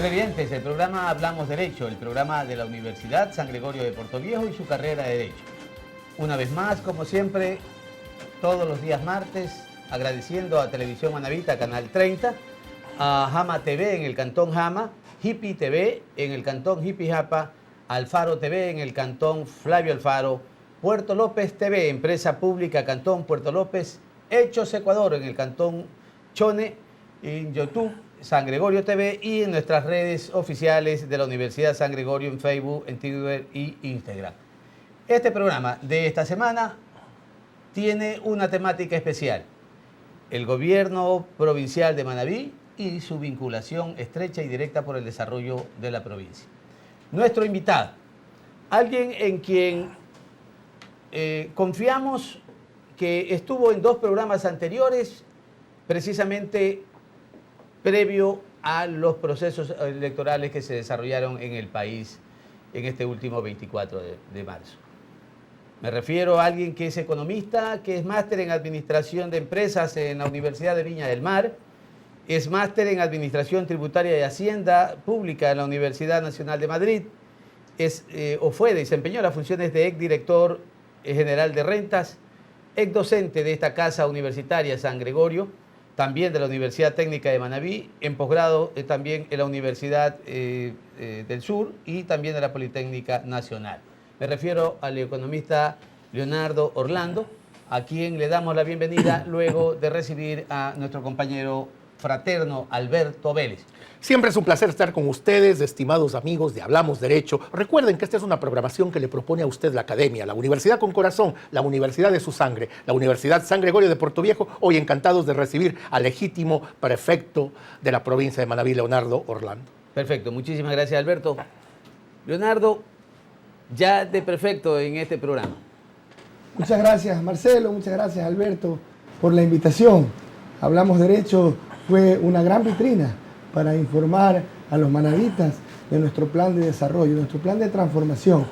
Televidentes, el programa Hablamos Derecho, el programa de la Universidad San Gregorio de Portoviejo y su carrera de Derecho. Una vez más, como siempre, todos los días martes, agradeciendo a Televisión Manavita, Canal 30, a Jama TV en el Cantón Jama, Hippie TV en el Cantón Hippie Japa, Alfaro TV en el Cantón Flavio Alfaro, Puerto López TV, empresa pública Cantón Puerto López, Hechos Ecuador en el Cantón Chone, en YouTube, San Gregorio TV y en nuestras redes oficiales de la Universidad San Gregorio en Facebook, en Twitter y Instagram. Este programa de esta semana tiene una temática especial: el gobierno provincial de Manabí y su vinculación estrecha y directa por el desarrollo de la provincia. Nuestro invitado, alguien en quien confiamos, que estuvo en 2 programas anteriores, precisamente previo a los procesos electorales que se desarrollaron en el país en este último 24 de marzo. Me refiero a alguien que es economista, que es máster en Administración de Empresas en la Universidad de Viña del Mar, es máster en Administración Tributaria y Hacienda Pública en la Universidad Nacional de Madrid, desempeñó las funciones de exdirector general de rentas, exdocente de esta casa universitaria San Gregorio, también de la Universidad Técnica de Manabí, en posgrado también en la Universidad del Sur y también de la Politécnica Nacional. Me refiero al economista Leonardo Orlando, a quien le damos la bienvenida luego de recibir a nuestro compañero fraterno Alberto Vélez. Siempre es un placer estar con ustedes, estimados amigos de Hablamos Derecho. Recuerden que esta es una programación que le propone a usted la Academia, la Universidad con Corazón, la Universidad de su sangre, la Universidad San Gregorio de Portoviejo. Hoy encantados de recibir al legítimo prefecto de la provincia de Manabí, Leonardo Orlando. Perfecto, muchísimas gracias, Alberto. Leonardo, ya de prefecto en este programa. Muchas gracias, Marcelo, muchas gracias, Alberto, por la invitación. Hablamos Derecho fue una gran vitrina para informar a los manavitas de nuestro plan de desarrollo, nuestro plan de transformación.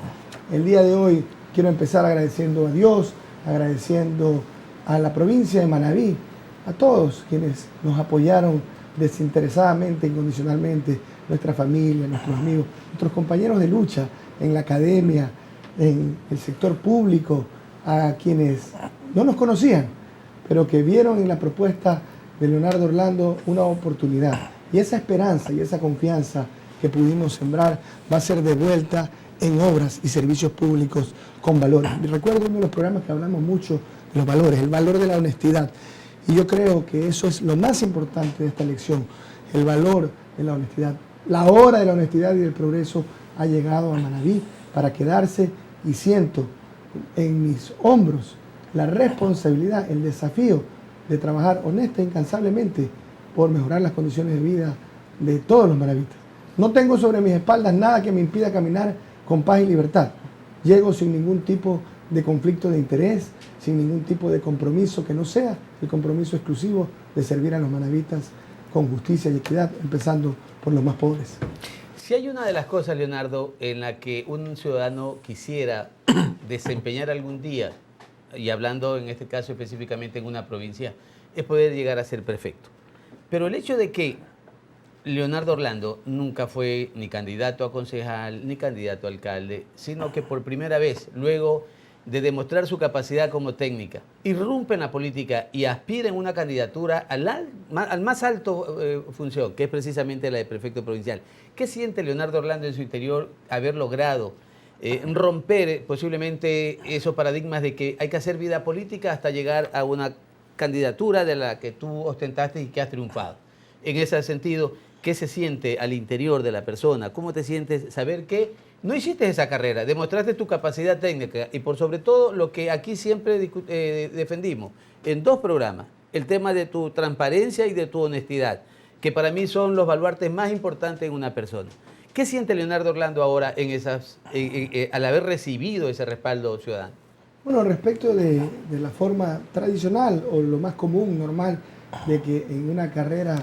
El día de hoy quiero empezar agradeciendo a Dios, agradeciendo a la provincia de Manabí, a todos quienes nos apoyaron desinteresadamente, incondicionalmente, nuestra familia, nuestros amigos, nuestros compañeros de lucha en la academia, en el sector público, a quienes no nos conocían, pero que vieron en la propuesta de Leonardo Orlando una oportunidad. Y esa esperanza y esa confianza que pudimos sembrar va a ser devuelta en obras y servicios públicos con valores. Y recuerdo uno de los programas que hablamos mucho de los valores, el valor de la honestidad. Y yo creo que eso es lo más importante de esta elección, el valor de la honestidad. La hora de la honestidad y del progreso ha llegado a Manabí para quedarse, y siento en mis hombros la responsabilidad, el desafío de trabajar honesta e incansablemente por mejorar las condiciones de vida de todos los manavitas. No tengo sobre mis espaldas nada que me impida caminar con paz y libertad. Llego sin ningún tipo de conflicto de interés, sin ningún tipo de compromiso que no sea el compromiso exclusivo de servir a los manavitas con justicia y equidad, empezando por los más pobres. Si hay una de las cosas, Leonardo, en la que un ciudadano quisiera desempeñar algún día, y hablando en este caso específicamente en una provincia, es poder llegar a ser prefecto. Pero el hecho de que Leonardo Orlando nunca fue ni candidato a concejal ni candidato a alcalde, sino que por primera vez, luego de demostrar su capacidad como técnica, irrumpe en la política y aspira en una candidatura al más alto función, que es precisamente la de prefecto provincial. ¿Qué siente Leonardo Orlando en su interior haber logrado romper posiblemente esos paradigmas de que hay que hacer vida política hasta llegar a una candidatura de la que tú ostentaste y que has triunfado? En ese sentido, ¿qué se siente al interior de la persona? ¿Cómo te sientes saber que no hiciste esa carrera, demostraste tu capacidad técnica y por sobre todo lo que aquí siempre defendimos en 2 programas, el tema de tu transparencia y de tu honestidad, que para mí son los baluartes más importantes en una persona? ¿Qué siente Leonardo Orlando ahora al haber recibido ese respaldo ciudadano? Bueno, respecto de la forma tradicional o lo más común, normal, de que en una carrera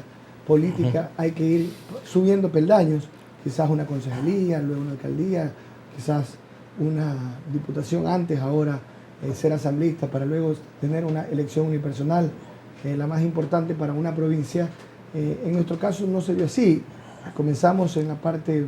política hay que ir subiendo peldaños, quizás una concejalía, luego una alcaldía, quizás una diputación antes, ahora ser asambleísta, para luego tener una elección unipersonal, la más importante para una provincia. En nuestro caso no se dio así. comenzamos en la parte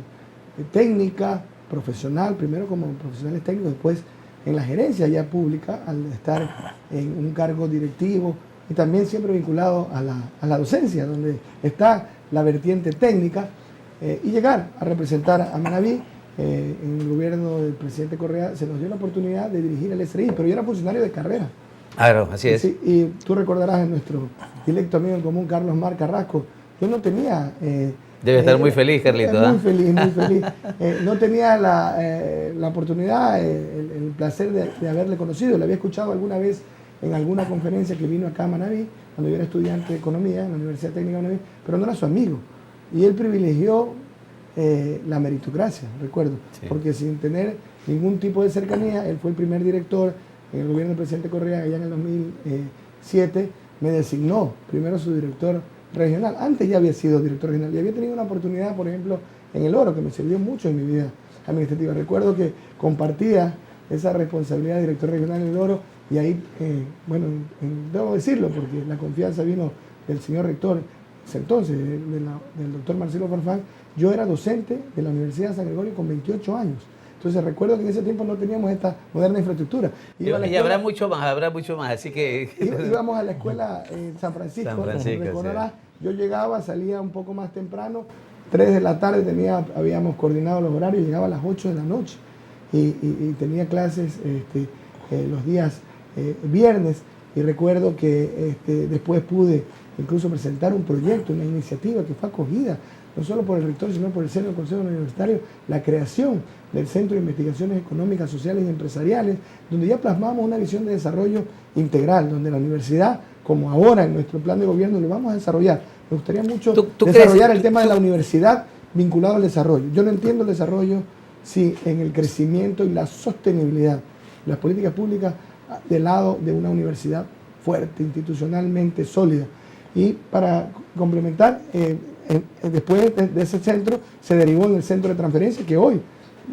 técnica, profesional, primero como profesionales técnicos, después en la gerencia ya pública, al estar en un cargo directivo y también siempre vinculado a la docencia, donde está la vertiente técnica, y llegar a representar a Manabí. En el gobierno del presidente Correa se nos dio la oportunidad de dirigir el SRI, pero yo era funcionario de carrera. Claro, así es. Sí, y tú recordarás en nuestro directo amigo en común, Carlos Mar Carrasco, yo no tenía... Debe estar muy feliz, Carlito. Muy feliz, muy feliz. No tenía la oportunidad, el placer de haberle conocido. Le había escuchado alguna vez en alguna conferencia que vino acá a Manabí, cuando yo era estudiante de Economía en la Universidad Técnica de Manabí, pero no era su amigo. Y él privilegió la meritocracia, recuerdo, sí, porque sin tener ningún tipo de cercanía, él fue el primer director en el gobierno del presidente Correa, allá en el 2007, me designó primero su director regional. Antes ya había sido director regional y había tenido una oportunidad, por ejemplo, en el Oro, que me sirvió mucho en mi vida administrativa. Recuerdo que compartía esa responsabilidad de director regional en el Oro y ahí, bueno, debo decirlo, porque la confianza vino del señor rector, entonces, del doctor Marcelo Farfán. Yo era docente de la Universidad de San Gregorio con 28 años. Entonces recuerdo que en ese tiempo no teníamos esta moderna infraestructura. Y habrá mucho más, así que... Íbamos a la escuela en San Francisco, recordarás, sí. Yo llegaba, salía un poco más temprano, 3 de la tarde habíamos coordinado los horarios, llegaba a las 8 de la noche y tenía clases los días viernes, y recuerdo que después pude incluso presentar un proyecto, una iniciativa que fue acogida no solo por el rector, sino por el Seno del Consejo Universitario, la creación del Centro de Investigaciones Económicas, Sociales y Empresariales, donde ya plasmamos una visión de desarrollo integral, donde la universidad, como ahora en nuestro plan de gobierno, lo vamos a desarrollar. Me gustaría mucho desarrollar el tema de la universidad vinculado al desarrollo. Yo no entiendo el desarrollo si en el crecimiento y la sostenibilidad, las políticas públicas del lado de una universidad fuerte, institucionalmente sólida. Y para complementar, después de ese centro se derivó en el centro de transferencia que hoy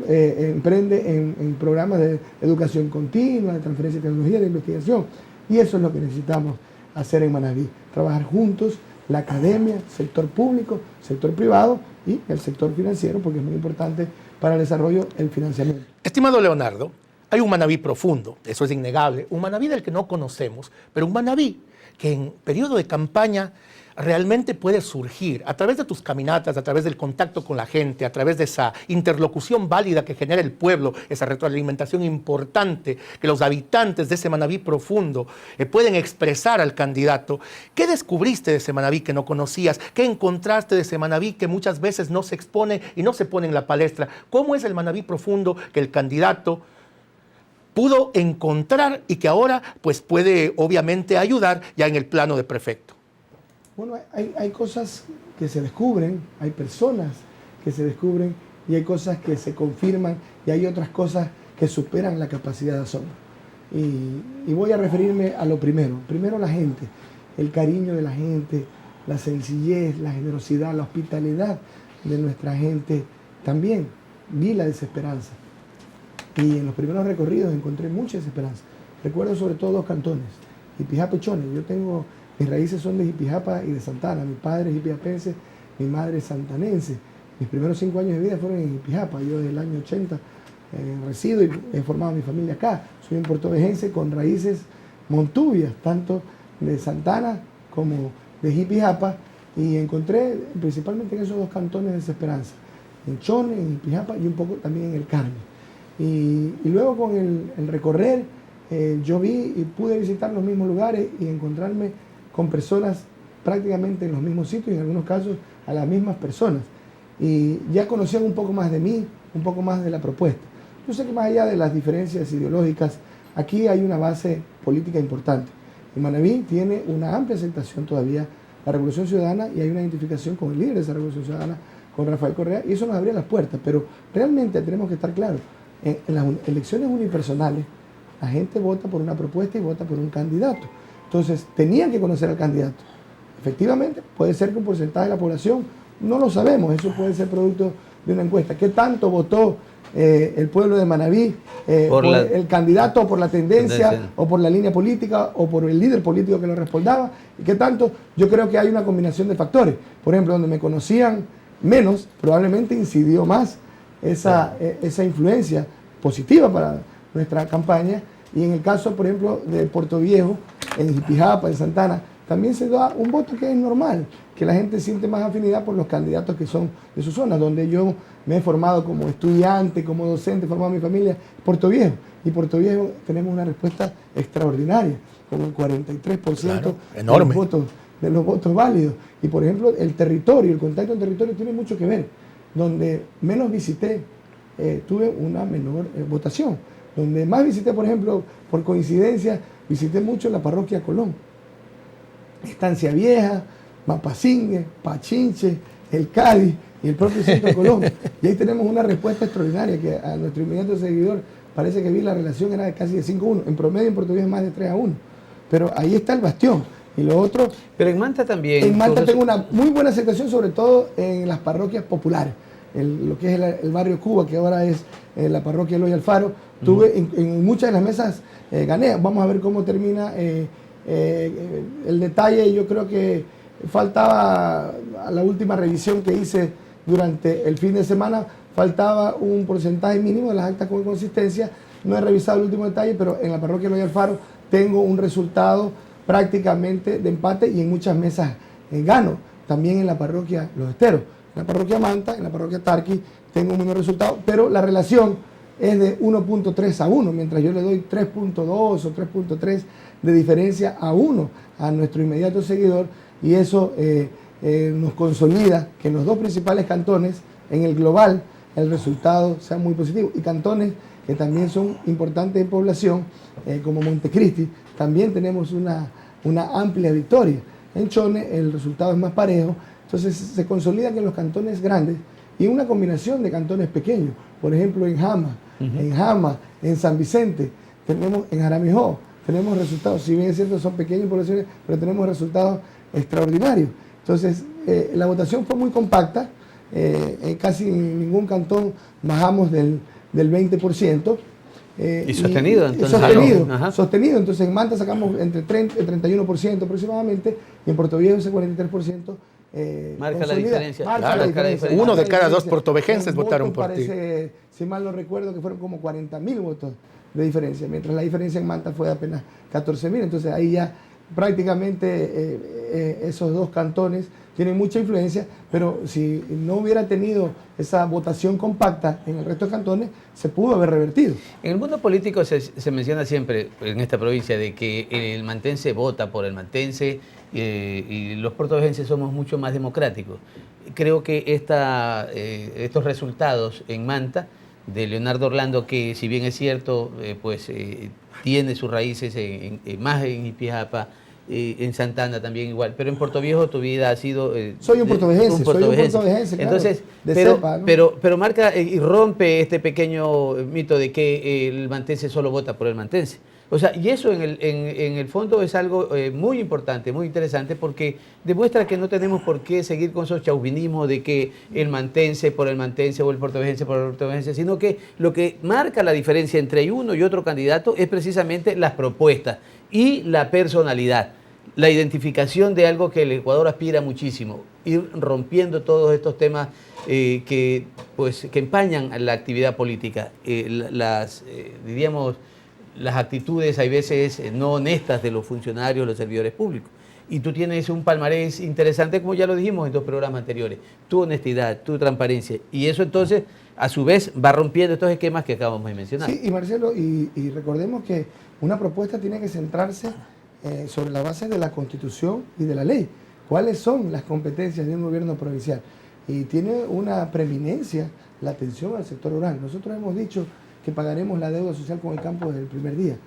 emprende en programas de educación continua, de transferencia de tecnología, de investigación. Y eso es lo que necesitamos hacer en Manabí, trabajar juntos, la academia, sector público, sector privado y el sector financiero, porque es muy importante para el desarrollo el financiamiento. Estimado Leonardo, hay un Manabí profundo, eso es innegable, un Manabí del que no conocemos, pero un Manabí que en periodo de campaña realmente puede surgir a través de tus caminatas, a través del contacto con la gente, a través de esa interlocución válida que genera el pueblo, esa retroalimentación importante que los habitantes de ese Manabí profundo pueden expresar al candidato. ¿Qué descubriste de ese Manabí que no conocías? ¿Qué encontraste de ese Manabí que muchas veces no se expone y no se pone en la palestra? ¿Cómo es el Manabí profundo que el candidato pudo encontrar y que ahora pues puede obviamente ayudar ya en el plano de prefecto? Bueno, hay cosas que se descubren, hay personas que se descubren y hay cosas que se confirman y hay otras cosas que superan la capacidad de asombro. Y voy a referirme a lo primero. Primero la gente, el cariño de la gente, la sencillez, la generosidad, la hospitalidad de nuestra gente. También vi la desesperanza. Y en los primeros recorridos encontré mucha desesperanza. Recuerdo sobre todo 2 cantones, Jipijapa y Chone. Mis raíces son de Jipijapa y de Santana. Mi padre es jipijapense, mi madre es santanense. Mis primeros 5 años de vida fueron en Jipijapa. Yo desde el año 80 resido y he formado mi familia acá. Soy un portovejense con raíces montubias, tanto de Santana como de Jipijapa. Y encontré principalmente en esos 2 cantones desesperanza. En Chone, en Jipijapa y un poco también en el Carmen. Y luego con el recorrer, yo vi y pude visitar los mismos lugares y encontrarme con personas prácticamente en los mismos sitios y en algunos casos a las mismas personas. Y ya conocían un poco más de mí, un poco más de la propuesta. Yo sé que más allá de las diferencias ideológicas, aquí hay una base política importante. Y Manabí tiene una amplia aceptación todavía, la Revolución Ciudadana, y hay una identificación con el líder de esa Revolución Ciudadana, con Rafael Correa, y eso nos abría las puertas. Pero realmente tenemos que estar claros, en las elecciones unipersonales, la gente vota por una propuesta y vota por un candidato. Entonces, tenían que conocer al candidato. Efectivamente, puede ser que un porcentaje de la población, no lo sabemos, eso puede ser producto de una encuesta. ¿Qué tanto votó el pueblo de Manabí por el candidato, o por la tendencia, o por la línea política, o por el líder político que lo respaldaba? ¿Y qué tanto? Yo creo que hay una combinación de factores. Por ejemplo, donde me conocían menos, probablemente incidió más esa influencia positiva para nuestra campaña. Y en el caso, por ejemplo, de Puerto Viejo, en Jipijapa, en Santana, también se da un voto que es normal, que la gente siente más afinidad por los candidatos que son de su zona, donde yo me he formado como estudiante, como docente, he formado mi familia, Puerto Viejo. Y Puerto Viejo tenemos una respuesta extraordinaria, con el 43% claro, enorme. de los votos válidos. Y por ejemplo, el territorio, el contacto en territorio tiene mucho que ver. Donde menos visité, tuve una menor votación. Donde más visité, por ejemplo, por coincidencia, visité mucho la parroquia Colón. Estancia Vieja, Mapasingue, Pachinche, el Cádiz y el propio Centro Colón. Y ahí tenemos una respuesta extraordinaria que a nuestro inmediato seguidor parece que vi la relación era de casi de 5-1. En promedio en Puerto Viejo es más de 3-1. Pero ahí está el bastión. Y lo otro... Pero en Manta también... En Manta tengo una muy buena aceptación, sobre todo en las parroquias populares. Lo que es el barrio Cuba, que ahora es la parroquia Eloy Alfaro. Tuve en muchas de las mesas, gané. Vamos a ver cómo termina el detalle. Yo creo que faltaba, a la última revisión que hice durante el fin de semana, faltaba un porcentaje mínimo de las actas con consistencia. No he revisado el último detalle, pero en la parroquia Eloy Alfaro tengo un resultado prácticamente de empate y en muchas mesas gano. También en la parroquia Los Esteros, en la parroquia Manta, en la parroquia Tarqui tengo un menor resultado, pero la relación es de 1.3-1, mientras yo le doy 3.2 o 3.3 de diferencia a 1 a nuestro inmediato seguidor, y eso nos consolida que en los dos principales cantones, en el global, el resultado sea muy positivo. Y cantones que también son importantes en población, como Montecristi, también tenemos una amplia victoria. En Chone el resultado es más parejo, entonces se consolida que en los cantones grandes y en una combinación de cantones pequeños, por ejemplo en Jama, en San Vicente, tenemos en Jaramijó, tenemos resultados, si bien es cierto son pequeñas poblaciones, pero tenemos resultados extraordinarios. Entonces la votación fue muy compacta, casi en ningún cantón bajamos del 20%. Y sostenido, entonces. Sostenido. Entonces en Manta sacamos entre 30 y 31% aproximadamente, y en Puerto Viejo ese 43%. Marca la diferencia. Uno de cada dos portovejenses votaron por ti. Si mal no recuerdo, que fueron como 40.000 votos de diferencia, mientras la diferencia en Manta fue de apenas 14.000. Entonces ahí ya prácticamente esos dos cantones tienen mucha influencia, pero si no hubiera tenido esa votación compacta en el resto de cantones, se pudo haber revertido. En el mundo político se menciona siempre en esta provincia de que el mantense vota por el mantense y los portovejenses somos mucho más democráticos. Creo que estos resultados en Manta de Leonardo Orlando, que si bien es cierto, tiene sus raíces más en Jipijapa, en Santana también igual, pero en Puerto Viejo tu vida ha sido... soy un portovejense, claro, entonces, de cepa, ¿no? pero marca y rompe este pequeño mito de que el mantense solo vota por el mantense. O sea, y eso en el fondo es algo muy importante, muy interesante, porque demuestra que no tenemos por qué seguir con esos chauvinismos de que el mantense por el mantense o el portovejense por el portovejense, sino que lo que marca la diferencia entre uno y otro candidato es precisamente las propuestas y la personalidad, la identificación de algo que el Ecuador aspira muchísimo, ir rompiendo todos estos temas que empañan la actividad política, diríamos, las actitudes, hay veces, no honestas de los funcionarios, los servidores públicos. Y tú tienes un palmarés interesante, como ya lo dijimos en 2 programas anteriores, tu honestidad, tu transparencia. Y eso entonces, a su vez, va rompiendo estos esquemas que acabamos de mencionar. Sí, y Marcelo, y recordemos que una propuesta tiene que centrarse sobre la base de la Constitución y de la ley. ¿Cuáles son las competencias de un gobierno provincial? Y tiene una preeminencia la atención al sector rural. Nosotros hemos dicho que pagaremos la deuda social con el campo desde el primer día.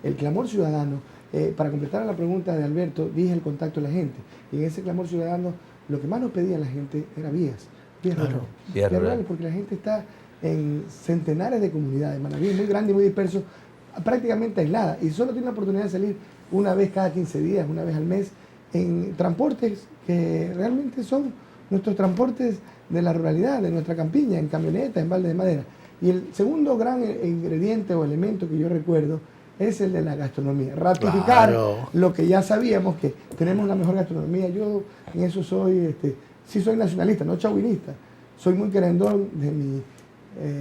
El clamor ciudadano, para completar la pregunta de Alberto, dije el contacto de la gente. Y en ese clamor ciudadano, lo que más nos pedía la gente era vías rurales, porque la gente está en centenares de comunidades, Manaví es muy grande y muy disperso, prácticamente aislada, y solo tiene la oportunidad de salir una vez cada 15 días, una vez al mes, en transportes que realmente son nuestros transportes de la ruralidad, de nuestra campiña, en camionetas, en baldes de madera. Y el segundo gran ingrediente o elemento que yo recuerdo es el de la gastronomía. Ratificar lo que ya sabíamos, que tenemos la mejor gastronomía. Yo en eso soy sí soy nacionalista, no chauvinista. Soy muy querendón de mi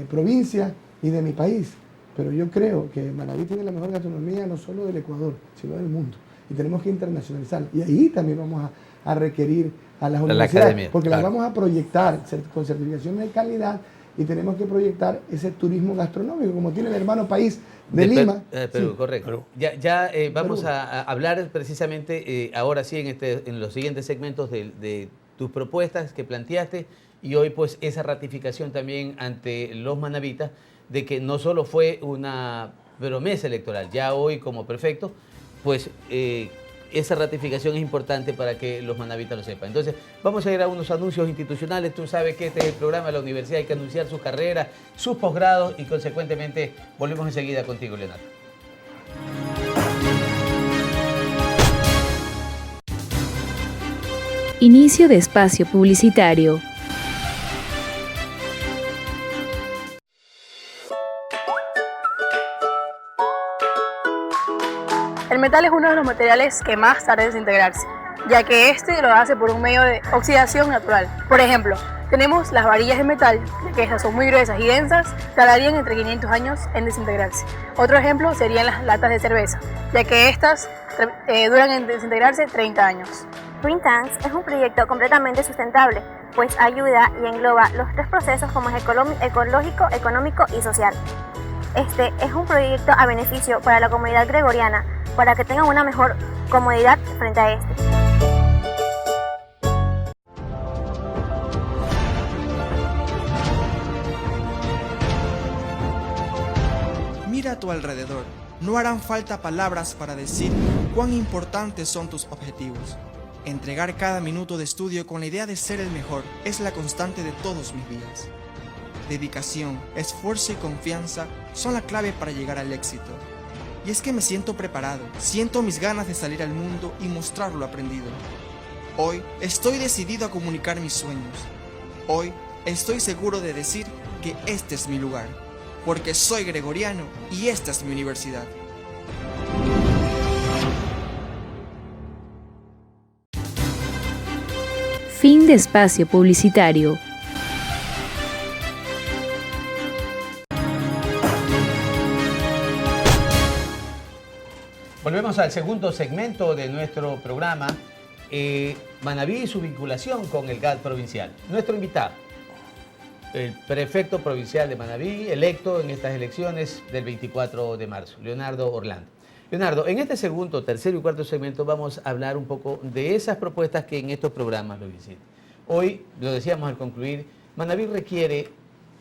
provincia y de mi país. Pero yo creo que Manabí tiene la mejor gastronomía no solo del Ecuador, sino del mundo. Y tenemos que internacionalizar. Y ahí también vamos a requerir a las universidades, porque las vamos a proyectar con certificaciones de calidad y tenemos que proyectar ese turismo gastronómico, como tiene el hermano país de Lima. Perú, sí. correcto. Ya vamos a hablar precisamente, ahora sí, en los siguientes segmentos de tus propuestas que planteaste y hoy pues esa ratificación también ante los manabitas de que no solo fue una promesa electoral, ya hoy como prefecto, pues esa ratificación es importante para que los manabitas lo sepan. Entonces, vamos a ir a unos anuncios institucionales. Tú sabes que este es el programa de la universidad, hay que anunciar sus carreras, sus posgrados y consecuentemente volvemos enseguida contigo, Leonardo. Inicio de espacio publicitario. El metal es uno de los materiales que más tarda en desintegrarse, ya que este lo hace por un medio de oxidación natural. Por ejemplo, tenemos las varillas de metal, ya que estas son muy gruesas y densas, tardarían entre 500 años en desintegrarse. Otro ejemplo serían las latas de cerveza, ya que estas duran en desintegrarse 30 años. Green Tanks es un proyecto completamente sustentable, pues ayuda y engloba los tres procesos como es ecológico, económico y social. Este es un proyecto a beneficio para la comunidad gregoriana, para que tengan una mejor comodidad frente a este. Mira a tu alrededor, no harán falta palabras para decir cuán importantes son tus objetivos. Entregar cada minuto de estudio con la idea de ser el mejor es la constante de todos mis días. Dedicación, esfuerzo y confianza son la clave para llegar al éxito. Y es que me siento preparado, siento mis ganas de salir al mundo y mostrar lo aprendido. Hoy estoy decidido a comunicar mis sueños. Hoy estoy seguro de decir que este es mi lugar, porque soy gregoriano y esta es mi universidad. Fin de espacio publicitario. Volvemos al segundo segmento de nuestro programa, Manabí y su vinculación con el GAT provincial. Nuestro invitado, el prefecto provincial de Manabí, electo en estas elecciones del 24 de marzo, Leonardo Orlando. Leonardo, en este segundo, tercero y cuarto segmento vamos a hablar un poco de esas propuestas que en estos programas lo visitan. Hoy, lo decíamos al concluir, Manabí requiere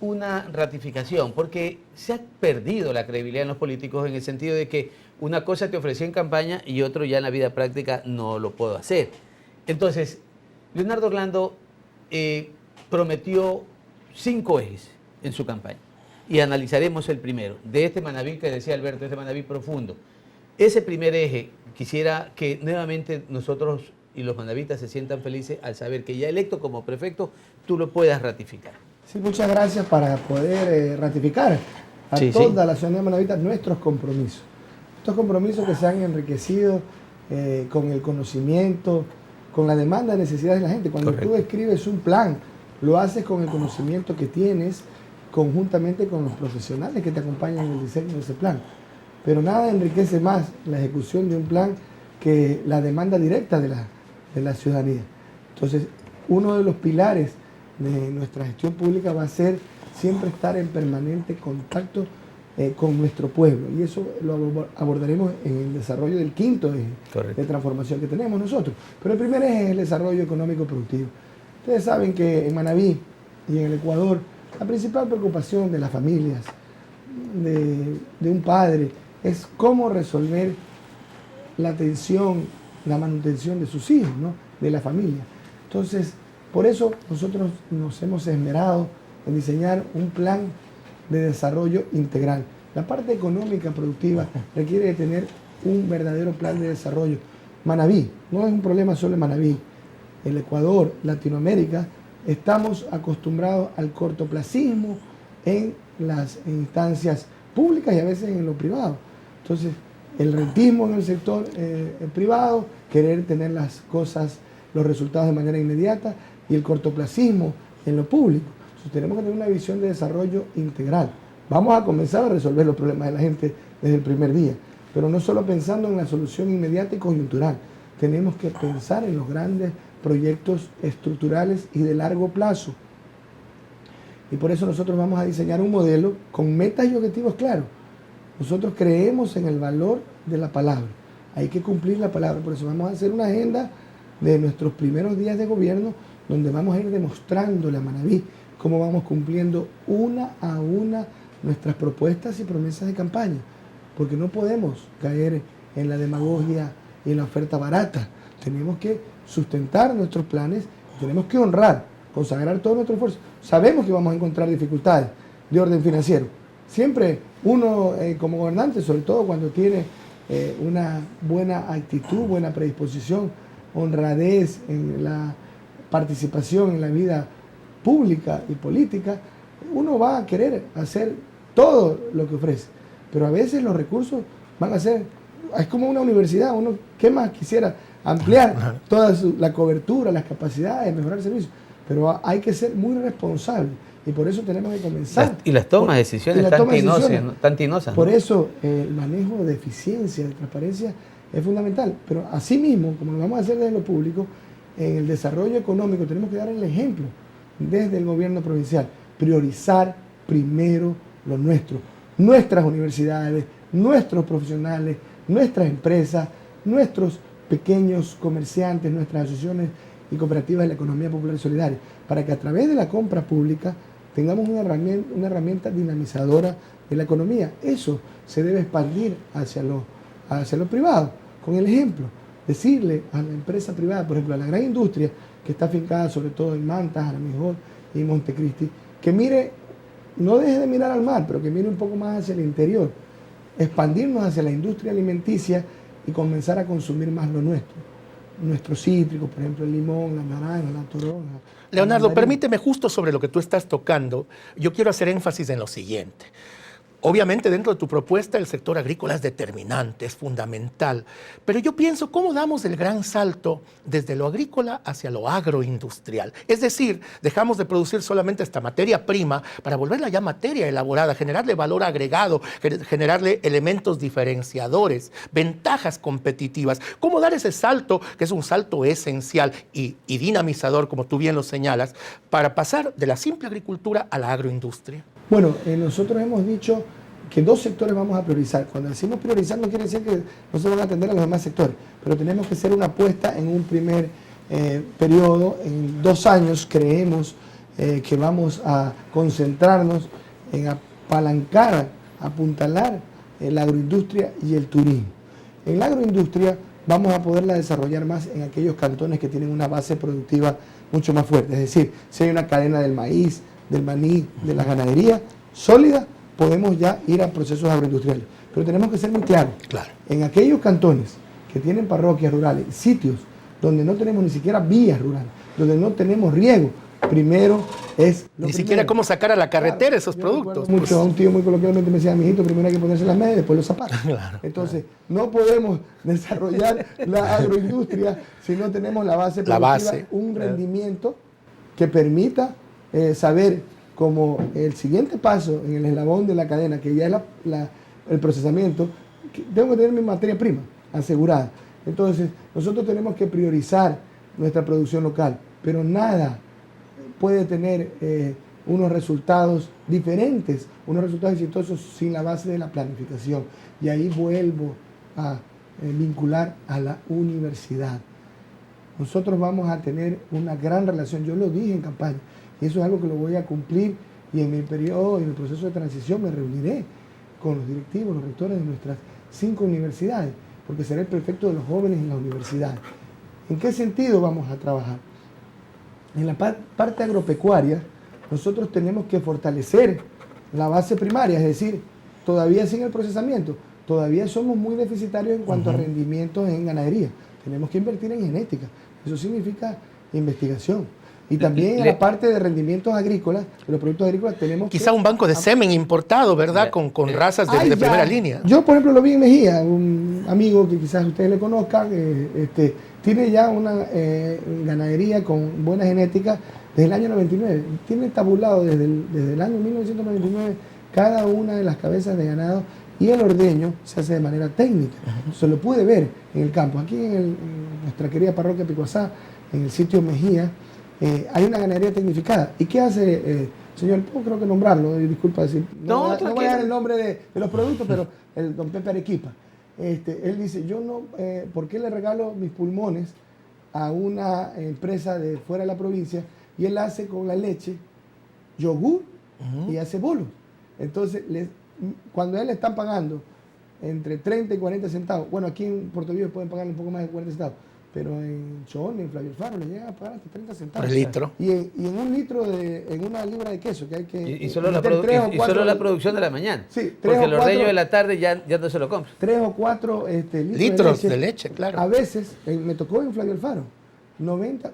una ratificación porque se ha perdido la credibilidad en los políticos en el sentido de que una cosa te ofrecí en campaña y otro ya en la vida práctica no lo puedo hacer. Entonces, Leonardo Orlando prometió 5 ejes en su campaña y analizaremos el primero, de este Manabí que decía Alberto, este Manabí profundo. Ese primer eje, quisiera que nuevamente nosotros y los manabitas se sientan felices al saber que ya electo como prefecto, tú lo puedas ratificar. Sí, muchas gracias para poder ratificar a toda la ciudadanía manabita nuestros compromisos. Estos compromisos que se han enriquecido con el conocimiento, con la demanda de necesidades de la gente. Cuando tú escribes un plan, lo haces con el conocimiento que tienes conjuntamente con los profesionales que te acompañan en el diseño de ese plan. Pero nada enriquece más la ejecución de un plan que la demanda directa de la ciudadanía. Entonces, uno de los pilares de nuestra gestión pública va a ser siempre estar en permanente contacto con nuestro pueblo, y eso lo abordaremos en el desarrollo del quinto eje de transformación que tenemos nosotros. Pero el primer eje es el desarrollo económico productivo. Ustedes saben que en Manabí y en el Ecuador la principal preocupación de las familias, de un padre, es cómo resolver la atención, la manutención de sus hijos, ¿no? De la familia. Entonces, por eso nosotros nos hemos esmerado en diseñar un plan de desarrollo integral. La parte económica productiva requiere de tener un verdadero plan de desarrollo. Manabí, no es un problema solo en Manabí. El Ecuador, Latinoamérica, estamos acostumbrados al cortoplacismo en las instancias públicas y a veces en lo privado. Entonces, el rentismo en el sector privado, querer tener las cosas, los resultados de manera inmediata, y el cortoplacismo en lo público. Entonces, tenemos que tener una visión de desarrollo integral. Vamos a comenzar a resolver los problemas de la gente desde el primer día, pero no solo pensando en la solución inmediata y coyuntural. Tenemos que pensar en los grandes proyectos estructurales y de largo plazo. Y por eso nosotros vamos a diseñar un modelo con metas y objetivos claros. Nosotros creemos en el valor de la palabra. Hay que cumplir la palabra. Por eso vamos a hacer una agenda de nuestros primeros días de gobierno donde vamos a ir demostrándole a Manaví cómo vamos cumpliendo una a una nuestras propuestas y promesas de campaña. Porque no podemos caer en la demagogia y en la oferta barata. Tenemos que sustentar nuestros planes, tenemos que honrar, consagrar todo nuestro esfuerzo. Sabemos que vamos a encontrar dificultades de orden financiero. Siempre uno como gobernante, sobre todo cuando tiene una buena actitud, buena predisposición, honradez en la participación en la vida pública y política, uno va a querer hacer todo lo que ofrece. Pero a veces los recursos van a ser, es como una universidad, uno, ¿qué más quisiera? Ampliar toda la cobertura, las capacidades, mejorar el servicio. Pero hay que ser muy responsable y por eso tenemos que comenzar. Y las tomas de decisiones tan tinosas. Por eso el manejo de eficiencia, de transparencia es fundamental. Pero asimismo, como lo vamos a hacer desde lo público, en el desarrollo económico tenemos que dar el ejemplo desde el gobierno provincial. Priorizar primero lo nuestro. Nuestras universidades, nuestros profesionales, nuestras empresas, nuestros pequeños comerciantes, nuestras asociaciones y cooperativas de la economía popular y solidaria, para que a través de la compra pública tengamos una herramienta dinamizadora de la economía. Eso se debe expandir hacia lo privado, con el ejemplo. Decirle a la empresa privada, por ejemplo, a la gran industria que está afincada sobre todo en Manta, Jaramillo y Montecristi, que mire, no deje de mirar al mar, pero que mire un poco más hacia el interior, expandirnos hacia la industria alimenticia y comenzar a consumir más lo nuestro. Nuestros cítricos, por ejemplo, el limón, la naranja, la toronja. Leonardo, permíteme justo sobre lo que tú estás tocando, yo quiero hacer énfasis en lo siguiente. Obviamente dentro de tu propuesta el sector agrícola es determinante, es fundamental, pero yo pienso cómo damos el gran salto desde lo agrícola hacia lo agroindustrial. Es decir, dejamos de producir solamente esta materia prima para volverla ya materia elaborada, generarle valor agregado, generarle elementos diferenciadores, ventajas competitivas. ¿Cómo dar ese salto, que es un salto esencial y dinamizador, como tú bien lo señalas, para pasar de la simple agricultura a la agroindustria? Bueno, nosotros hemos dicho que 2 sectores vamos a priorizar. Cuando decimos priorizar no quiere decir que no se van a atender a los demás sectores, pero tenemos que hacer una apuesta en un primer periodo. En 2 años creemos que vamos a concentrarnos en apalancar, apuntalar la agroindustria y el turismo. En la agroindustria vamos a poderla desarrollar más en aquellos cantones que tienen una base productiva mucho más fuerte. Es decir, si hay una cadena del maíz, del maní, de la ganadería sólida, podemos ya ir a procesos agroindustriales. Pero tenemos que ser muy claros. En aquellos cantones que tienen parroquias rurales, sitios donde no tenemos ni siquiera vías rurales, donde no tenemos riego, primero es lo Ni siquiera cómo sacar a la carretera esos productos. Mucho, a un tío muy coloquialmente me decía, mijito, primero hay que ponerse las medias y después los zapatos. Entonces, no podemos desarrollar la agroindustria si no tenemos la base productiva, un rendimiento que permita saber como el siguiente paso en el eslabón de la cadena, que ya es el procesamiento, que tengo que tener mi materia prima asegurada. Entonces, nosotros tenemos que priorizar nuestra producción local, pero nada puede tener unos resultados diferentes, unos resultados exitosos sin la base de la planificación. Y ahí vuelvo a vincular a la universidad. Nosotros vamos a tener una gran relación, yo lo dije en campaña, y eso es algo que lo voy a cumplir, y en mi periodo, en el proceso de transición, me reuniré con los directivos, los rectores de nuestras 5 universidades, porque será el prefecto de los jóvenes en las universidades. ¿En qué sentido vamos a trabajar? En la parte agropecuaria, nosotros tenemos que fortalecer la base primaria, es decir, todavía sin el procesamiento, todavía somos muy deficitarios en cuanto a rendimientos en ganadería. Tenemos que invertir en genética, eso significa investigación. Y también en la parte de rendimientos agrícolas, de los productos agrícolas, tenemos quizá un banco de semen importado, ¿verdad? Con razas de primera línea. Yo, por ejemplo, lo vi en Mejía, un amigo que quizás ustedes le conozcan, tiene ya una ganadería con buena genética desde el año 99. Tiene tabulado desde el año 1999 cada una de las cabezas de ganado y el ordeño se hace de manera técnica. Se lo pude ver en el campo. Aquí en nuestra querida parroquia Picuazá, en el sitio Mejía, hay una ganadería tecnificada. ¿Y qué hace, señor? Creo que nombrarlo, disculpa decir. No voy a dar el nombre de los productos, pero el don Pepe Arequipa. Él dice, yo no, ¿por qué le regalo mis pulmones a una empresa de fuera de la provincia? Y él hace con la leche yogur y hace bolos. Entonces, cuando a él le están pagando entre 30 y 40 centavos, bueno, aquí en Puerto Viejo pueden pagarle un poco más de 40 centavos, pero en Chon, en Flavio Alfaro, le llega a pagar hasta 30 centavos. Por litro. Y en un litro, en una libra de queso, que hay que... Y solo la producción de la mañana. Sí, porque el ordeño de la tarde ya no se lo compra. 3 o 4 litros de leche, claro. A veces, me tocó en Flavio Alfaro, 90,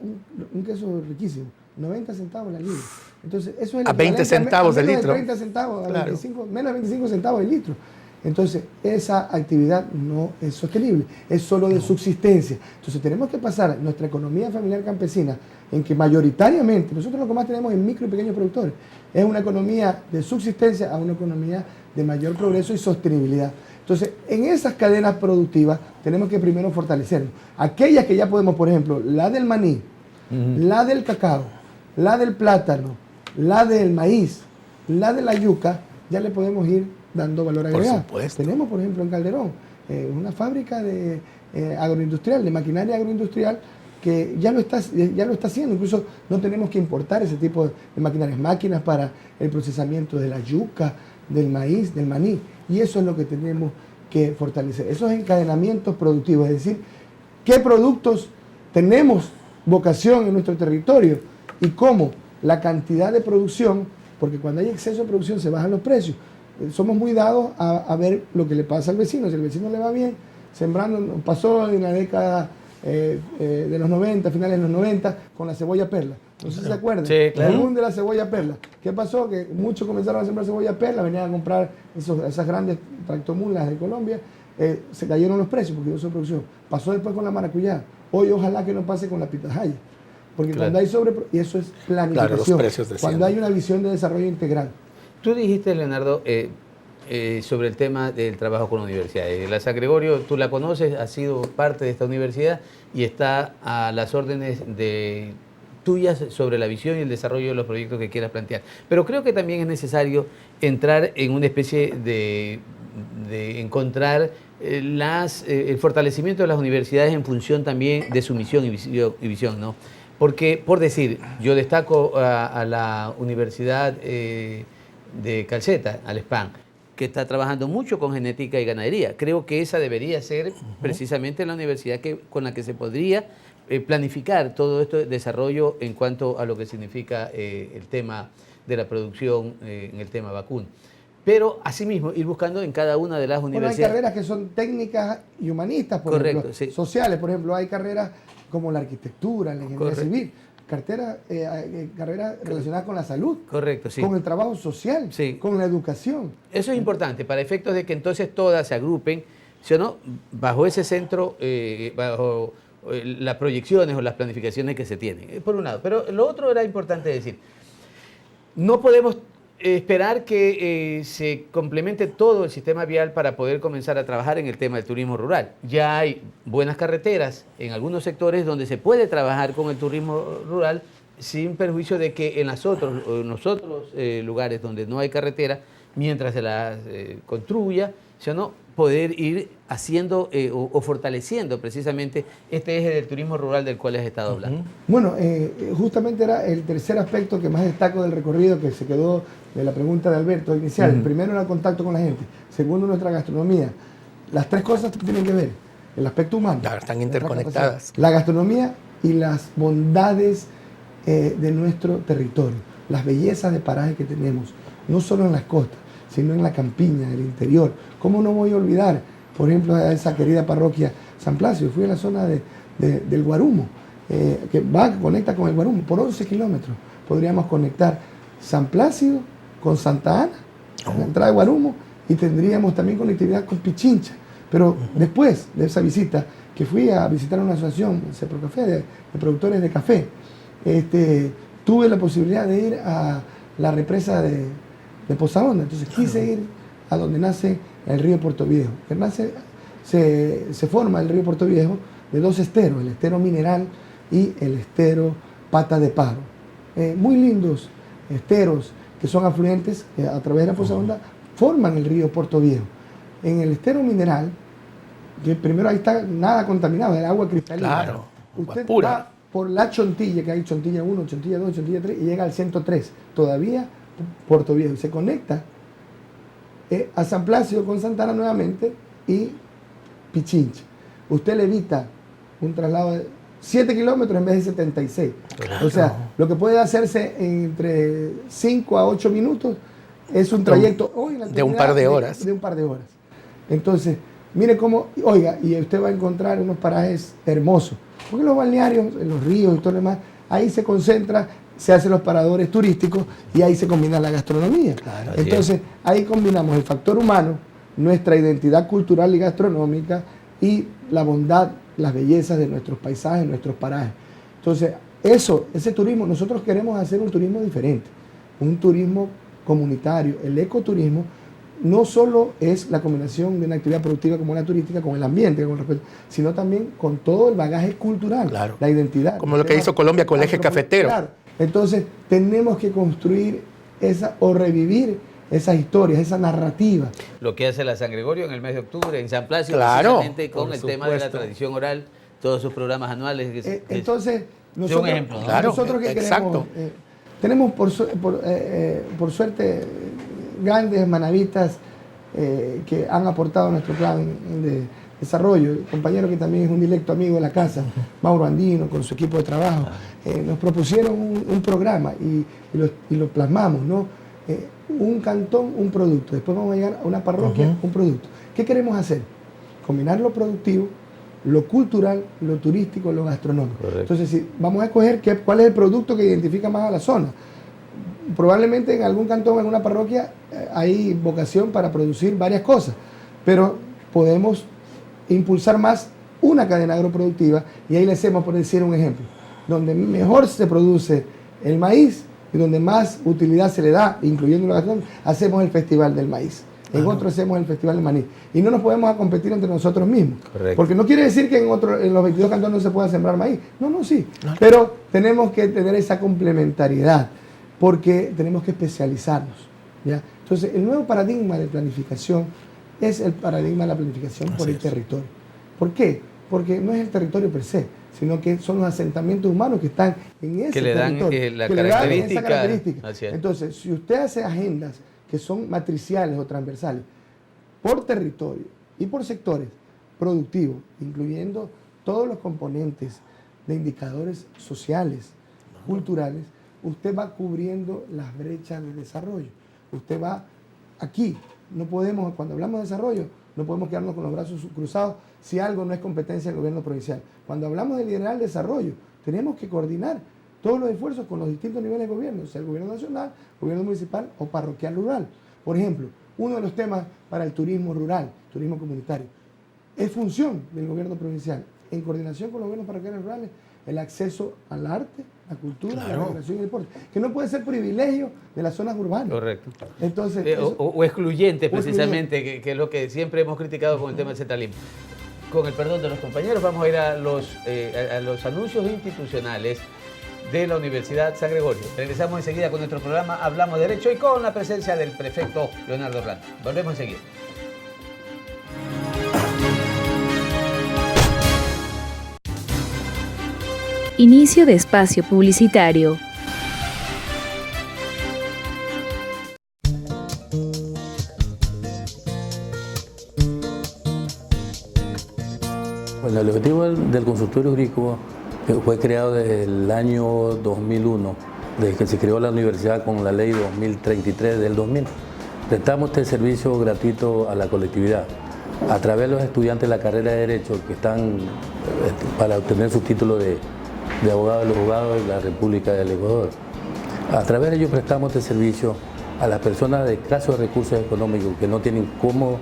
un queso riquísimo, 90 centavos la libra. Entonces, eso es a 20 centavos el litro. 30 centavos, claro. Menos de 25 centavos el litro. Entonces, esa actividad no es sostenible, es solo de subsistencia. Entonces, tenemos que pasar nuestra economía familiar campesina, en que mayoritariamente, nosotros lo que más tenemos en micro y pequeños productores, es una economía de subsistencia a una economía de mayor progreso y sostenibilidad. Entonces, en esas cadenas productivas tenemos que primero fortalecernos. Aquellas que ya podemos, por ejemplo, la del maní, la del cacao, la del plátano, la del maíz, la de la yuca, ya le podemos ir dando valor agregado. Por supuesto. Tenemos, por ejemplo, en Calderón, una fábrica de agroindustrial, de maquinaria agroindustrial, que ya lo está haciendo. Incluso no tenemos que importar ese tipo de maquinarias, máquinas para el procesamiento de la yuca, del maíz, del maní. Y eso es lo que tenemos que fortalecer. Esos encadenamientos productivos, es decir, qué productos tenemos vocación en nuestro territorio y cómo la cantidad de producción, porque cuando hay exceso de producción se bajan los precios. Somos muy dados a ver lo que le pasa al vecino. Si al vecino le va bien, sembrando, pasó en la década de los 90, finales de los 90, con la cebolla perla. No sé si se acuerdan. Sí, claro. El boom de la cebolla perla. ¿Qué pasó? Que muchos comenzaron a sembrar cebolla perla, venían a comprar esas grandes tractomulas de Colombia, se cayeron los precios porque hubo sobreproducción. Pasó después con la maracuyá. Hoy ojalá que no pase con la pitahaya. Porque cuando hay y eso es planificación. Claro, los precios cuando hay una visión de desarrollo integral. Tú dijiste, Leonardo, sobre el tema del trabajo con universidades. La San Gregorio, tú la conoces, has sido parte de esta universidad y está a las órdenes tuyas sobre la visión y el desarrollo de los proyectos que quieras plantear. Pero creo que también es necesario entrar en una especie de encontrar el fortalecimiento de las universidades en función también de su misión y visión, ¿no? Porque, por decir, yo destaco a la Universidad de Calceta, al SPAN, que está trabajando mucho con genética y ganadería. Creo que esa debería ser precisamente la universidad con la que se podría planificar todo esto de desarrollo en cuanto a lo que significa el tema de la producción en el tema vacuno. Pero, asimismo, ir buscando en cada una de las universidades. Bueno, hay carreras que son técnicas y humanistas, por ejemplo, sociales. Por ejemplo, hay carreras como la arquitectura, la ingeniería civil, carreras relacionadas con la salud, con el trabajo social, con la educación. Eso es importante, para efectos de que entonces todas se agrupen, ¿sí o no?, bajo ese centro, bajo las proyecciones o las planificaciones que se tienen, por un lado. Pero lo otro era importante decir, no podemos esperar que se complemente todo el sistema vial para poder comenzar a trabajar en el tema del turismo rural. Ya hay buenas carreteras en algunos sectores donde se puede trabajar con el turismo rural sin perjuicio de que en los otros lugares donde no hay carretera, mientras se las construya, ¿sí o no?, poder ir haciendo o fortaleciendo precisamente este eje del turismo rural del cual has estado hablando. Bueno, justamente era el tercer aspecto que más destaco del recorrido que se quedó de la pregunta de Alberto inicial. El primero era el contacto con la gente. Segundo, nuestra gastronomía. Las tres cosas tienen que ver. El aspecto humano. Claro, están interconectadas. La gastronomía y las bondades de nuestro territorio. Las bellezas de paraje que tenemos, no solo en las costas, sino en la campiña, en el interior. ¿Cómo no voy a olvidar, por ejemplo, a esa querida parroquia San Plácido? Fui a la zona del Guarumo, que conecta con el Guarumo. Por 11 kilómetros podríamos conectar San Plácido con Santa Ana, la entrada de Guarumo, y tendríamos también conectividad con Pichincha. Pero después de esa visita, que fui a visitar una asociación, Ceprocafé, de productores de café, tuve la posibilidad de ir a la represa de Poza Honda. Entonces quise ir a donde nace el río Puerto Viejo. Se forma el río Puerto Viejo de dos esteros, el estero Mineral y el estero Pata de Paro. Muy lindos esteros que son afluentes a través de la Poza Honda, forman el río Puerto Viejo. En el estero Mineral, que primero ahí está nada contaminado, el agua cristalina. Claro, usted pura. va por la Chontilla, que hay Chontilla 1, Chontilla 2, Chontilla 3, y llega al 103, todavía Puerto Viejo, y se conecta a San Plácido con Santana nuevamente y Pichincha. Usted le evita un traslado de 7 kilómetros en vez de 76. Claro. O sea, lo que puede hacerse entre 5 a 8 minutos es un trayecto hoy en la de un par de horas. De un par de horas. Entonces, mire cómo, oiga, y usted va a encontrar unos parajes hermosos. Porque los balnearios, los ríos y todo lo demás, ahí se concentra, se hacen los paradores turísticos y ahí se combina la gastronomía. Claro, entonces, ahí combinamos el factor humano, nuestra identidad cultural y gastronómica y la bondad, las bellezas de nuestros paisajes, nuestros parajes. Entonces, ese turismo, nosotros queremos hacer un turismo diferente, un turismo comunitario. El ecoturismo no solo es la combinación de una actividad productiva como la turística con el ambiente, sino también con todo el bagaje cultural, claro, la identidad. como lo que hizo Colombia con el eje cafetero. Claro. Entonces, tenemos que construir o revivir esas historias, esa narrativa. Lo que hace la San Gregorio en el mes de octubre, en San Plácido, Claro, precisamente con el tema de la tradición oral, todos sus programas anuales. Entonces, nosotros, un ejemplo, ¿no? Claro, nosotros que exacto. tenemos por suerte grandes manavistas que han aportado a nuestro plan de desarrollo. El compañero que también es un directo amigo de la casa, Mauro Andino, con su equipo de trabajo, nos propusieron un programa y lo plasmamos, ¿no? Un cantón, un producto. Después vamos a llegar a una parroquia, un producto. ¿Qué queremos hacer? Combinar lo productivo, lo cultural, lo turístico, lo gastronómico. Correcto. Entonces, si vamos a escoger cuál es el producto que identifica más a la zona. Probablemente en algún cantón, en una parroquia, hay vocación para producir varias cosas, pero podemos impulsar más una cadena agroproductiva y ahí le hacemos, por decir un ejemplo, donde mejor se produce el maíz y donde más utilidad se le da, incluyendo la gastronomía, hacemos el Festival del Maíz. En otro hacemos el Festival del Maní. Y no nos podemos competir entre nosotros mismos. Correcto. Porque no quiere decir que en los 22 cantones no se pueda sembrar maíz. No, sí. Pero tenemos que tener esa complementariedad porque tenemos que especializarnos, ¿ya? Entonces, el nuevo paradigma de planificación es el paradigma de la planificación por el territorio. ¿Por qué? Porque no es el territorio per se, sino que son los asentamientos humanos que están en ese territorio. Que le dan que le dan esa esa característica. Así es. Entonces, si usted hace agendas que son matriciales o transversales por territorio y por sectores productivos, incluyendo todos los componentes de indicadores sociales, culturales, usted va cubriendo las brechas de desarrollo. Usted va aquí. No podemos, cuando hablamos de desarrollo, no podemos quedarnos con los brazos cruzados si algo no es competencia del gobierno provincial. Cuando hablamos de liderar el desarrollo, tenemos que coordinar todos los esfuerzos con los distintos niveles de gobierno, sea el gobierno nacional, gobierno municipal o parroquial rural. Por ejemplo, uno de los temas para el turismo rural, turismo comunitario, es función del gobierno provincial, en coordinación con los gobiernos parroquiales rurales, el acceso al arte, la cultura, la recreación y el deporte, que no puede ser privilegio de las zonas urbanas. Correcto. Entonces, o excluyente, precisamente, que es lo que siempre hemos criticado con el tema del centralismo. Con el perdón de los compañeros, vamos a ir a los anuncios institucionales de la Universidad San Gregorio. Regresamos enseguida con nuestro programa Hablamos Derecho y con la presencia del prefecto Leonardo Orlando. Volvemos enseguida. Inicio de espacio publicitario. Bueno, el objetivo del consultorio jurídico fue creado desde el año 2001, desde que se creó la universidad con la ley 2033 del 2000. Prestamos este servicio gratuito a la colectividad a través de los estudiantes de la carrera de Derecho que están para obtener su título de abogado de los juzgados de la República del Ecuador. A través de ellos prestamos este servicio a las personas de escasos recursos económicos que no tienen cómo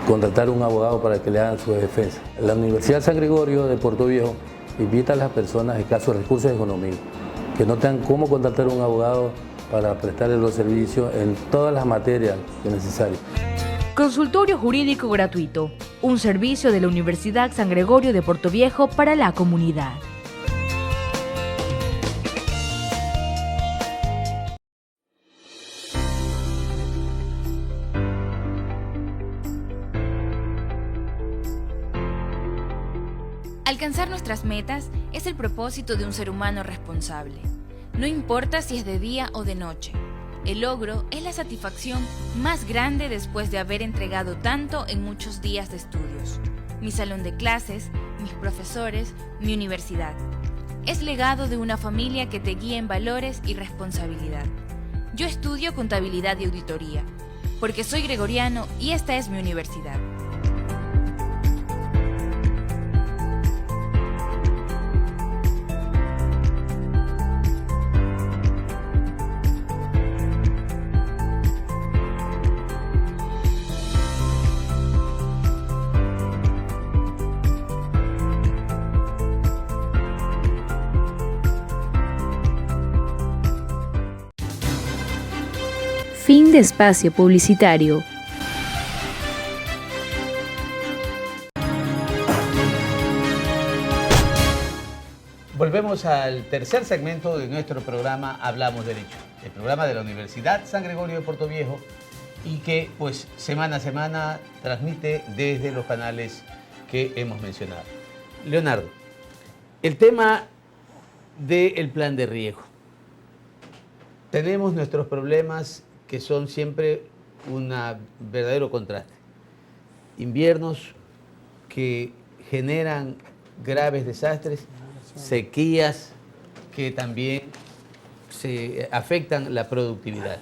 contratar un abogado para que le hagan su defensa. La Universidad San Gregorio de Puerto Viejo invita a las personas de escasos recursos económicos que no tengan cómo contratar un abogado para prestarle los servicios en todas las materias necesarias. Consultorio Jurídico Gratuito, un servicio de la Universidad San Gregorio de Puerto Viejo para la comunidad. Alcanzar nuestras metas es el propósito de un ser humano responsable. No importa si es de día o de noche. El logro es la satisfacción más grande después de haber entregado tanto en muchos días de estudios. Mi salón de clases, mis profesores, mi universidad. Es legado de una familia que te guía en valores y responsabilidad. Yo estudio contabilidad y auditoría, porque soy gregoriano y esta es mi universidad. Fin de espacio publicitario. Volvemos al tercer segmento de nuestro programa Hablamos Derecho, el programa de la Universidad San Gregorio de Puerto Viejo y que pues semana a semana transmite desde los canales que hemos mencionado. Leonardo, el tema del plan de riego. Tenemos nuestros problemas que son siempre un verdadero contraste. Inviernos que generan graves desastres, sequías que también se afectan la productividad.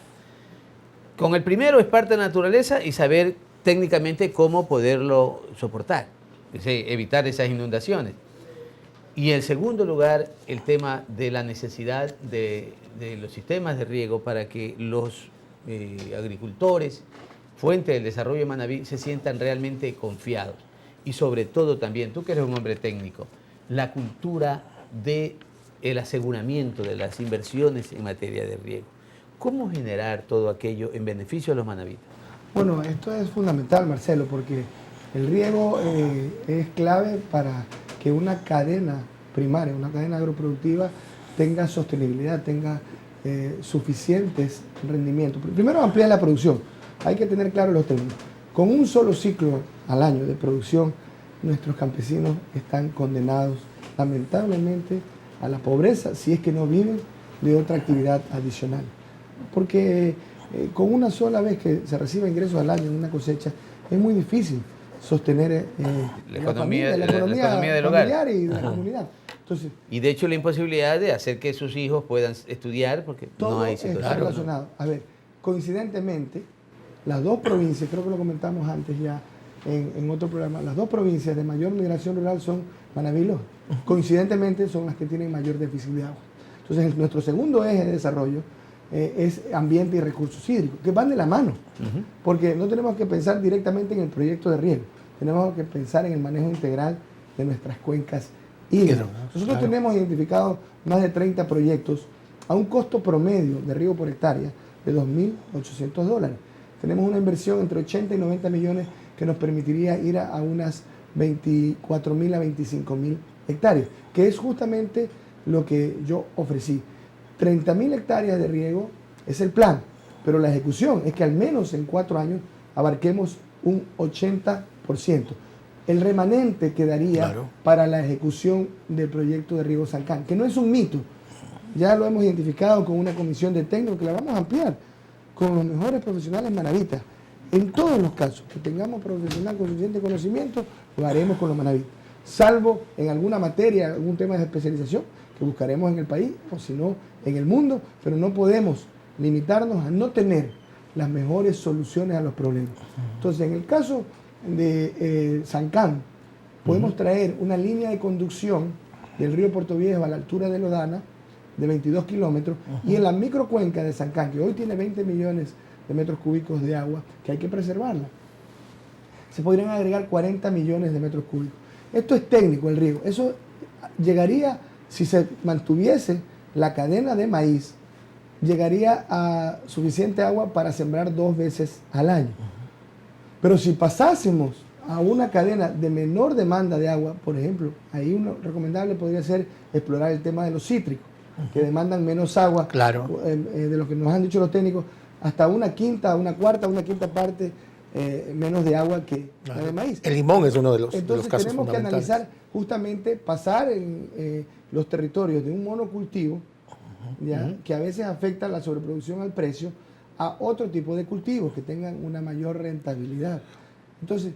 Con el primero es parte de la naturaleza y saber técnicamente cómo poderlo soportar, es decir, evitar esas inundaciones. Y en segundo lugar, el tema de la necesidad de los sistemas de riego para que los agricultores, fuente del desarrollo de Manabí, se sientan realmente confiados. Y sobre todo también, tú que eres un hombre técnico, la cultura del aseguramiento de las inversiones en materia de riego. ¿Cómo generar todo aquello en beneficio de los manabitas? Bueno, esto es fundamental, Marcelo, porque el riego es clave para que una cadena primaria, una cadena agroproductiva tenga sostenibilidad, tenga suficientes rendimientos. Primero, ampliar la producción. Hay que tener claro los términos. Con un solo ciclo al año de producción, nuestros campesinos están condenados lamentablemente a la pobreza si es que no viven de otra actividad adicional. Porque con una sola vez que se recibe ingresos al año en una cosecha, es muy difícil sostener la economía del familiar hogar y de la comunidad. Entonces, y de hecho la imposibilidad de hacer que sus hijos puedan estudiar porque no hay situación. Todo está relacionado. A ver, coincidentemente, las dos provincias, creo que lo comentamos antes ya en otro programa, las dos provincias de mayor migración rural son Manabí y Loja. Coincidentemente son las que tienen mayor déficit de agua. Entonces, nuestro segundo eje de desarrollo es ambiente y recursos hídricos, que van de la mano, porque no tenemos que pensar directamente en el proyecto de riego, tenemos que pensar en el manejo integral de nuestras cuencas hídricas. Nosotros tenemos identificado más de 30 proyectos a un costo promedio de riego por hectárea de $2.800. Tenemos una inversión entre 80 y 90 millones que nos permitiría ir a unas 24.000 a 25.000 hectáreas, que es justamente lo que yo ofrecí. 30.000 hectáreas de riego es el plan, pero la ejecución es que al menos en 4 años abarquemos un 80%. El remanente quedaría para la ejecución del proyecto de riego Sancán, que no es un mito. Ya lo hemos identificado con una comisión de técnicos que la vamos a ampliar con los mejores profesionales manabitas. En todos los casos que tengamos profesional con suficiente conocimiento, lo haremos con los manabitas. Salvo en alguna materia, algún tema de especialización que buscaremos en el país o si no en el mundo, pero no podemos limitarnos a no tener las mejores soluciones a los problemas. Entonces, en el caso de Sancán, podemos traer una línea de conducción del río Puerto Viejo a la altura de Lodana de 22 kilómetros y en la microcuenca de Sancán, que hoy tiene 20 millones de metros cúbicos de agua, que hay que preservarla. se podrían agregar 40 millones de metros cúbicos. Esto es técnico, el riego. Eso llegaría, si se mantuviese la cadena de maíz, llegaría a suficiente agua para sembrar 2 veces al año. Pero si pasásemos a una cadena de menor demanda de agua, por ejemplo, ahí uno recomendable podría ser explorar el tema de los cítricos, que demandan menos agua, claro, de lo que nos han dicho los técnicos, hasta una quinta parte menos de agua que la de maíz. El limón es uno de los, Entonces, de los casos tenemos que fundamentales. analizar justamente pasar en los territorios de un monocultivo, ¿ya? Que a veces afecta la sobreproducción al precio, a otro tipo de cultivos que tengan una mayor rentabilidad. Entonces,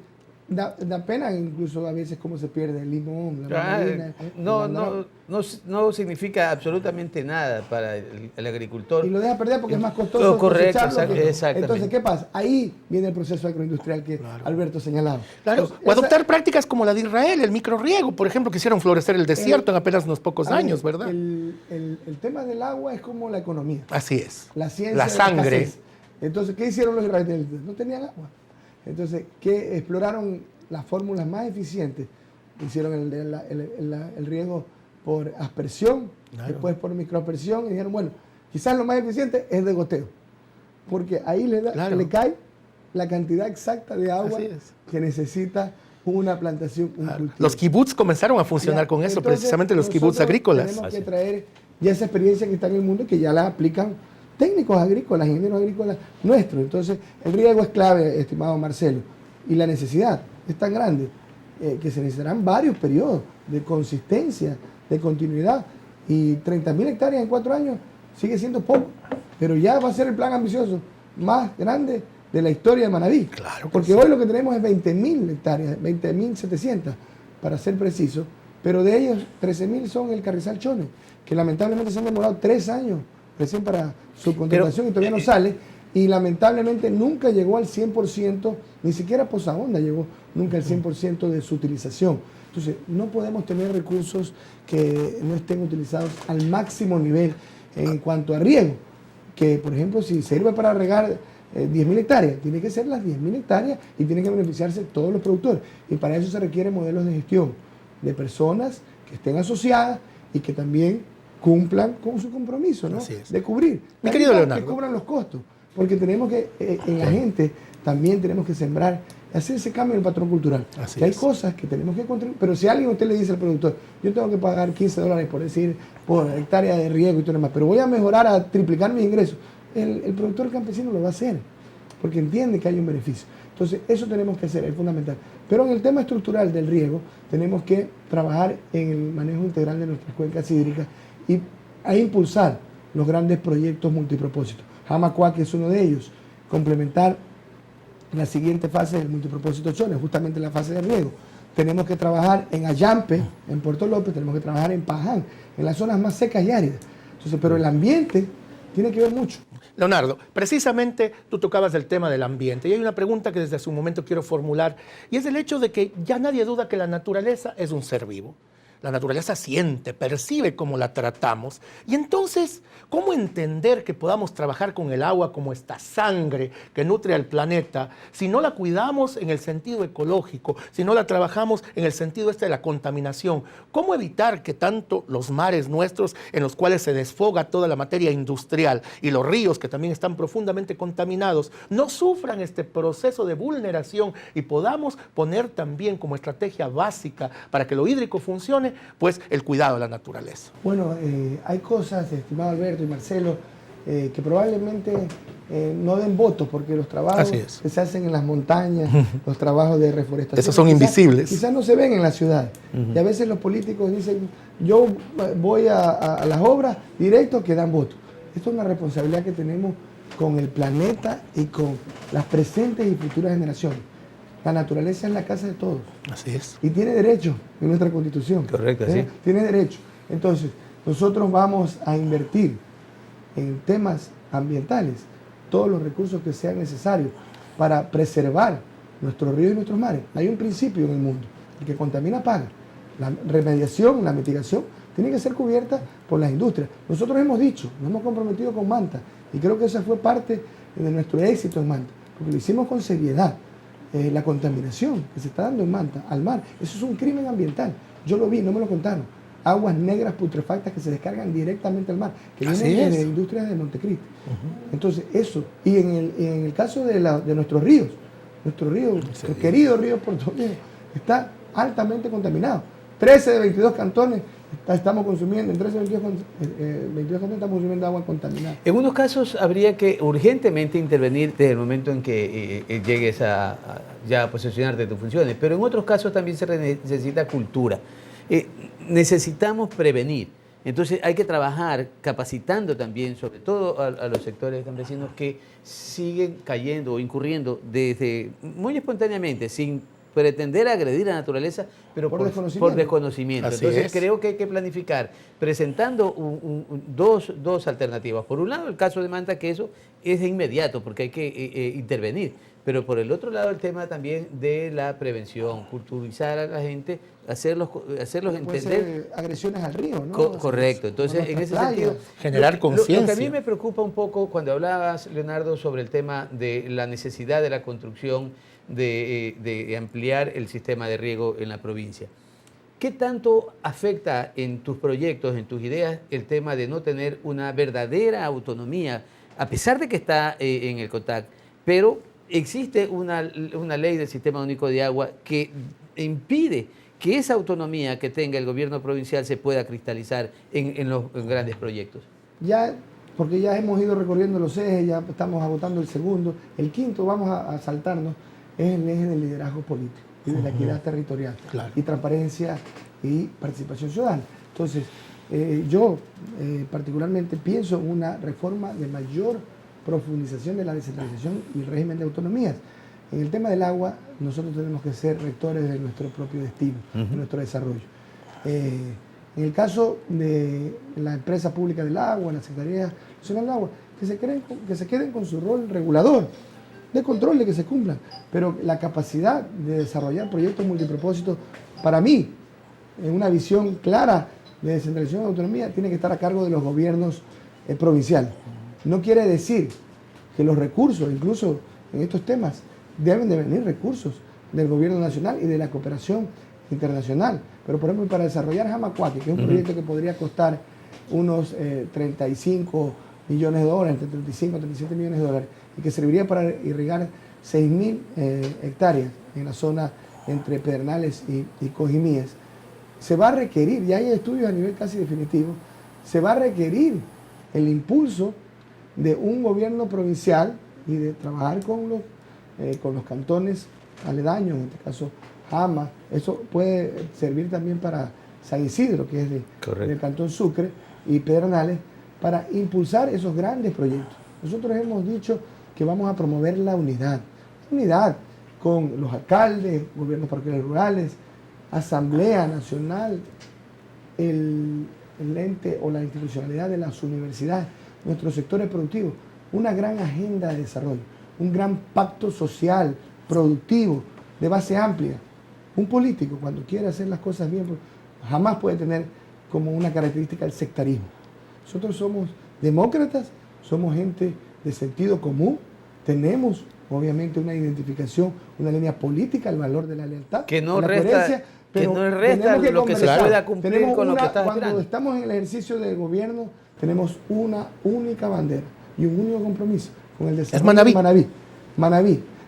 da pena incluso a veces cómo se pierde el limón, la mandarina. No significa absolutamente nada para el agricultor. Y lo deja perder porque es más costoso. Correcto, cosecharlo. exactamente. Entonces, ¿qué pasa? Ahí viene el proceso agroindustrial que Alberto señalaba. Claro, Entonces, o adoptar prácticas como la de Israel, el microrriego, por ejemplo, que hicieron florecer el desierto en apenas unos pocos años, ¿verdad? El tema del agua es como la economía. Así es. La ciencia. La sangre. escasez. Entonces, ¿qué hicieron los israelíes? No tenían agua. Entonces, ¿qué exploraron las fórmulas más eficientes? Hicieron el riego por aspersión, después por microaspersión, y dijeron, bueno, quizás lo más eficiente es de goteo, porque ahí le cae la cantidad exacta de agua que necesita una plantación, un cultivo. Los kibbutz comenzaron a funcionar con eso, Entonces, precisamente los kibbutz agrícolas. Tenemos que traer ya esa experiencia que está en el mundo, que ya la aplican técnicos agrícolas, ingenieros agrícolas nuestros. Entonces, el riego es clave, estimado Marcelo, y la necesidad es tan grande que se necesitarán varios periodos de consistencia, de continuidad, y 30.000 hectáreas en 4 años sigue siendo poco, pero ya va a ser el plan ambicioso más grande de la historia de Manaví. Claro, porque hoy lo que tenemos es 20.000 hectáreas, 20.700 para ser preciso, pero de ellos 13.000 son el Carrizal Chone, que lamentablemente se han demorado 3 años recién para su contratación y todavía no sale, y lamentablemente nunca llegó al 100%, ni siquiera Posaonda llegó nunca al 100% de su utilización. Entonces, no podemos tener recursos que no estén utilizados al máximo nivel en cuanto a riego, que por ejemplo, si sirve para regar 10.000 hectáreas, tiene que ser las 10.000 hectáreas y tienen que beneficiarse todos los productores. Y para eso se requieren modelos de gestión de personas que estén asociadas y que también cumplan con su compromiso, ¿no? De cubrir. Mi querido Leonardo. Que cubran los costos, porque tenemos que, en la gente, también tenemos que sembrar, hacer ese cambio en el patrón cultural. Hay cosas que tenemos que contribuir, pero si alguien usted le dice al productor, yo tengo que pagar $15 por decir, por hectárea de riego y todo lo demás, pero voy a mejorar, a triplicar mis ingresos, el productor campesino lo va a hacer, porque entiende que hay un beneficio. Entonces, eso tenemos que hacer, es fundamental. Pero en el tema estructural del riego, tenemos que trabajar en el manejo integral de nuestras cuencas hídricas y a impulsar los grandes proyectos multipropósitos. Jamacuá, que es uno de ellos, complementar la siguiente fase del multipropósito Chone, justamente la fase de riego. Tenemos que trabajar en Ayampe, en Puerto López, tenemos que trabajar en Paján, en las zonas más secas y áridas. Entonces, pero el ambiente tiene que ver mucho. Leonardo, precisamente tú tocabas el tema del ambiente y hay una pregunta que desde hace un momento quiero formular y es el hecho de que ya nadie duda que la naturaleza es un ser vivo. La naturaleza siente, percibe cómo la tratamos. Y entonces, ¿cómo entender que podamos trabajar con el agua como esta sangre que nutre al planeta si no la cuidamos en el sentido ecológico, si no la trabajamos en el sentido de la contaminación? ¿Cómo evitar que tanto los mares nuestros, en los cuales se desfoga toda la materia industrial, y los ríos, que también están profundamente contaminados, no sufran este proceso de vulneración y podamos poner también como estrategia básica para que lo hídrico funcione, pues el cuidado de la naturaleza? Bueno, hay cosas, estimado Alberto y Marcelo, que probablemente no den votos, porque los trabajos que se hacen en las montañas, los trabajos de reforestación, esos son invisibles. Quizás no se ven en las ciudades. Y a veces los políticos dicen, yo voy a las obras directo que dan votos. Esto es una responsabilidad que tenemos con el planeta y con las presentes y futuras generaciones. La naturaleza es la casa de todos. Así es. Y tiene derecho en nuestra Constitución. Correcto, sí. Tiene derecho. Entonces, nosotros vamos a invertir en temas ambientales todos los recursos que sean necesarios para preservar nuestros ríos y nuestros mares. Hay un principio en el mundo: el que contamina paga. La remediación, la mitigación, tiene que ser cubierta por las industrias. Nosotros hemos dicho, nos hemos comprometido con Manta, y creo que esa fue parte de nuestro éxito en Manta, porque lo hicimos con seriedad. la contaminación que se está dando en Manta al mar. Eso es un crimen ambiental. Yo lo vi, no me lo contaron. Aguas negras putrefactas que se descargan directamente al mar, que vienen de industrias de Montecristi. Entonces, eso. Y en el caso de nuestro río, nuestro querido río Puerto Viejo, está altamente contaminado. 13 de 22 cantones estamos consumiendo, en 13 de 22 cantones estamos consumiendo agua contaminada. En unos casos habría que urgentemente intervenir desde el momento en que llegues ya a posesionarte de tus funciones, pero en otros casos también se necesita cultura. Necesitamos prevenir. Entonces hay que trabajar capacitando también, sobre todo a los sectores campesinos que siguen cayendo o incurriendo desde muy espontáneamente, sin pretender agredir a la naturaleza, pero por desconocimiento. Entonces creo que hay que planificar presentando dos alternativas. Por un lado, el caso de Manta, que eso es de inmediato, porque hay que intervenir. Pero por el otro lado, el tema también de la prevención, culturizar a la gente, hacerlos entender. Agresiones al río, ¿no? Correcto. Entonces, en ese sentido, generar conciencia. Lo que a mí me preocupa un poco cuando hablabas, Leonardo, sobre el tema de la necesidad de la construcción de ampliar el sistema de riego en la provincia. ¿Qué tanto afecta en tus proyectos, en tus ideas, el tema de no tener una verdadera autonomía, a pesar de que está en el CONTAC, pero existe una ley del Sistema Único de Agua que impide que esa autonomía que tenga el gobierno provincial se pueda cristalizar en los grandes proyectos? Porque ya hemos ido recorriendo los ejes, ya estamos agotando el segundo. El quinto, vamos a saltarnos, es el eje del liderazgo político y de la equidad territorial, y transparencia y participación ciudadana. Entonces, yo particularmente pienso en una reforma de mayor profundización de la descentralización y el régimen de autonomías. En el tema del agua, nosotros tenemos que ser rectores de nuestro propio destino, de nuestro desarrollo. En el caso de la empresa pública del agua, la Secretaría Nacional del Agua, que se queden con su rol regulador, de control de que se cumplan, pero la capacidad de desarrollar proyectos multipropósitos, para mí, en una visión clara de descentralización y autonomía, tiene que estar a cargo de los gobiernos provinciales. No quiere decir que los recursos, incluso en estos temas, deben de venir recursos del gobierno nacional y de la cooperación internacional. Pero, por ejemplo, para desarrollar Jamacuaque, que es un proyecto que podría costar unos 35 millones de dólares, entre 35 y 37 millones de dólares, y que serviría para irrigar 6.000 hectáreas en la zona entre Pedernales y Cojimíes, se va a requerir, ya hay estudios a nivel casi definitivo, se va a requerir el impulso de un gobierno provincial y de trabajar con los cantones aledaños, en este caso Jama. Eso puede servir también para San Isidro, que es del cantón Sucre, y Pedernales, para impulsar esos grandes proyectos. Nosotros hemos dicho que vamos a promover la unidad con los alcaldes, gobiernos parroquiales rurales, Asamblea Nacional, el ente o la institucionalidad de las universidades, nuestros sectores productivos, una gran agenda de desarrollo, un gran pacto social, productivo, de base amplia. Un político, cuando quiere hacer las cosas bien, jamás puede tener como una característica el sectarismo. Nosotros somos demócratas, somos gente de sentido común, tenemos obviamente una identificación, una línea política, el valor de la lealtad, que no la resta, coherencia, pero que no resta lo que se pueda cumplir con lo que está cuando esperando. Estamos en el ejercicio del gobierno, tenemos una única bandera y un único compromiso con el desarrollo de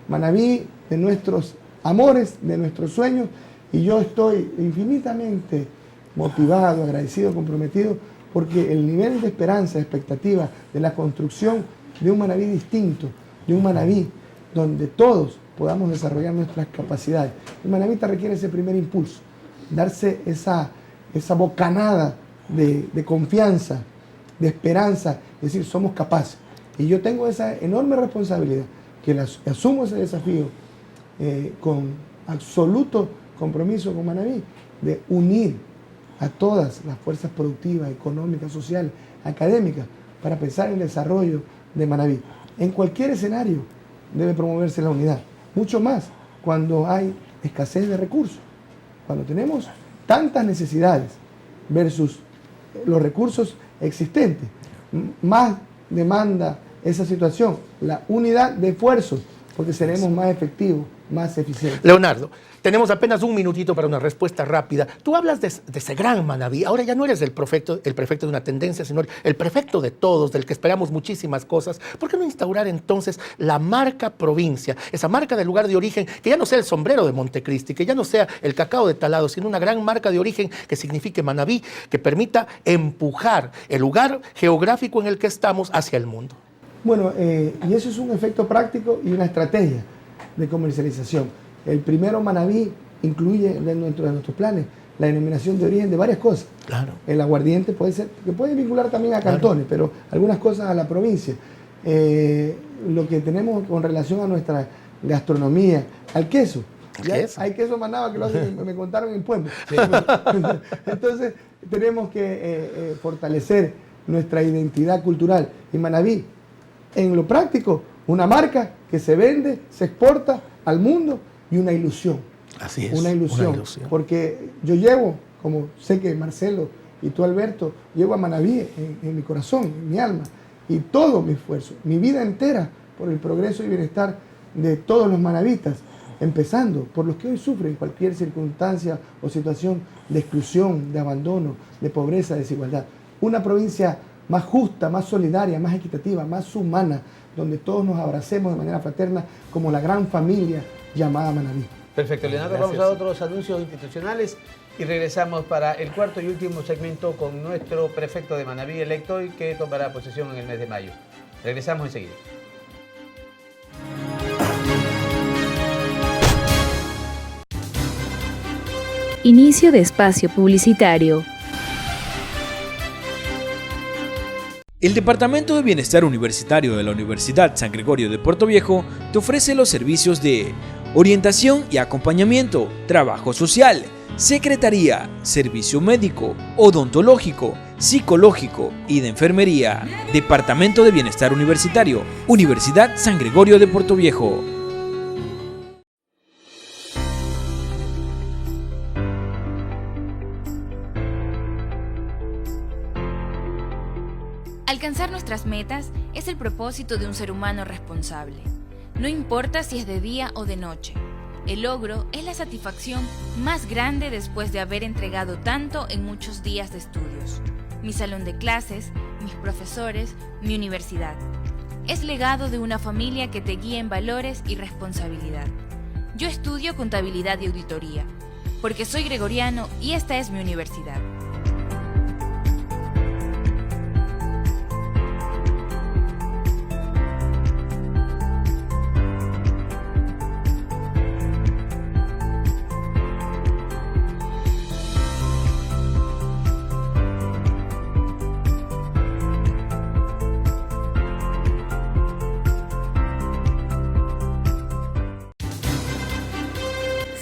Manabí, de nuestros amores, de nuestros sueños, y yo estoy infinitamente motivado, agradecido, comprometido, porque el nivel de esperanza, expectativa de la construcción de un Manabí distinto, de un Manabí donde todos podamos desarrollar nuestras capacidades. El Manabita requiere ese primer impulso, darse esa bocanada de confianza, de esperanza, es decir, somos capaces. Y yo tengo esa enorme responsabilidad, que asumo ese desafío con absoluto compromiso con Manabí, de unir a todas las fuerzas productivas, económicas, sociales, académicas, para pensar en el desarrollo de Manabí. En cualquier escenario debe promoverse la unidad, mucho más cuando hay escasez de recursos, cuando tenemos tantas necesidades versus los recursos existentes. Más demanda esa situación, la unidad de esfuerzos, porque seremos más efectivos más eficiente. Leonardo, tenemos apenas un minutito para una respuesta rápida. Tú hablas de ese gran Manabí. Ahora ya no eres el prefecto de una tendencia, sino el prefecto de todos, del que esperamos muchísimas cosas. ¿Por qué no instaurar entonces la marca provincia, esa marca del lugar de origen, que ya no sea el sombrero de Montecristi, que ya no sea el cacao de Talado, sino una gran marca de origen que signifique Manabí, que permita empujar el lugar geográfico en el que estamos hacia el mundo? Bueno, y eso es un efecto práctico y una estrategia de comercialización. El primero, Manabí, incluye dentro de nuestros planes la denominación de origen de varias cosas. Claro. El aguardiente puede ser, que puede vincular también a cantones, pero algunas cosas a la provincia. Lo que tenemos con relación a nuestra gastronomía, al queso. Hay queso Manaba que lo hacen, me contaron en Puebla. Sí. Entonces, tenemos que fortalecer nuestra identidad cultural. Y Manabí, en lo práctico, una marca que se vende, se exporta al mundo y una ilusión. Así es. Una ilusión. Porque yo llevo, como sé que Marcelo y tú, Alberto, llevo a Manabí en mi corazón, en mi alma, y todo mi esfuerzo, mi vida entera, por el progreso y bienestar de todos los manavitas, empezando por los que hoy sufren cualquier circunstancia o situación de exclusión, de abandono, de pobreza, de desigualdad. Una provincia más justa, más solidaria, más equitativa, más humana, donde todos nos abracemos de manera fraterna como la gran familia llamada Manabí. Perfecto, Leonardo. Gracias. Vamos a otros anuncios institucionales y regresamos para el cuarto y último segmento con nuestro prefecto de Manabí electo y que tomará posesión en el mes de mayo. Regresamos enseguida. Inicio de espacio publicitario. El Departamento de Bienestar Universitario de la Universidad San Gregorio de Puerto Viejo te ofrece los servicios de orientación y acompañamiento, trabajo social, secretaría, servicio médico, odontológico, psicológico y de enfermería. Departamento de Bienestar Universitario, Universidad San Gregorio de Puerto Viejo. Alcanzar nuestras metas es el propósito de un ser humano responsable. No importa si es de día o de noche. El logro es la satisfacción más grande después de haber entregado tanto en muchos días de estudios. Mi salón de clases, mis profesores, mi universidad. Es legado de una familia que te guía en valores y responsabilidad. Yo estudio contabilidad y auditoría, porque soy gregoriano y esta es mi universidad.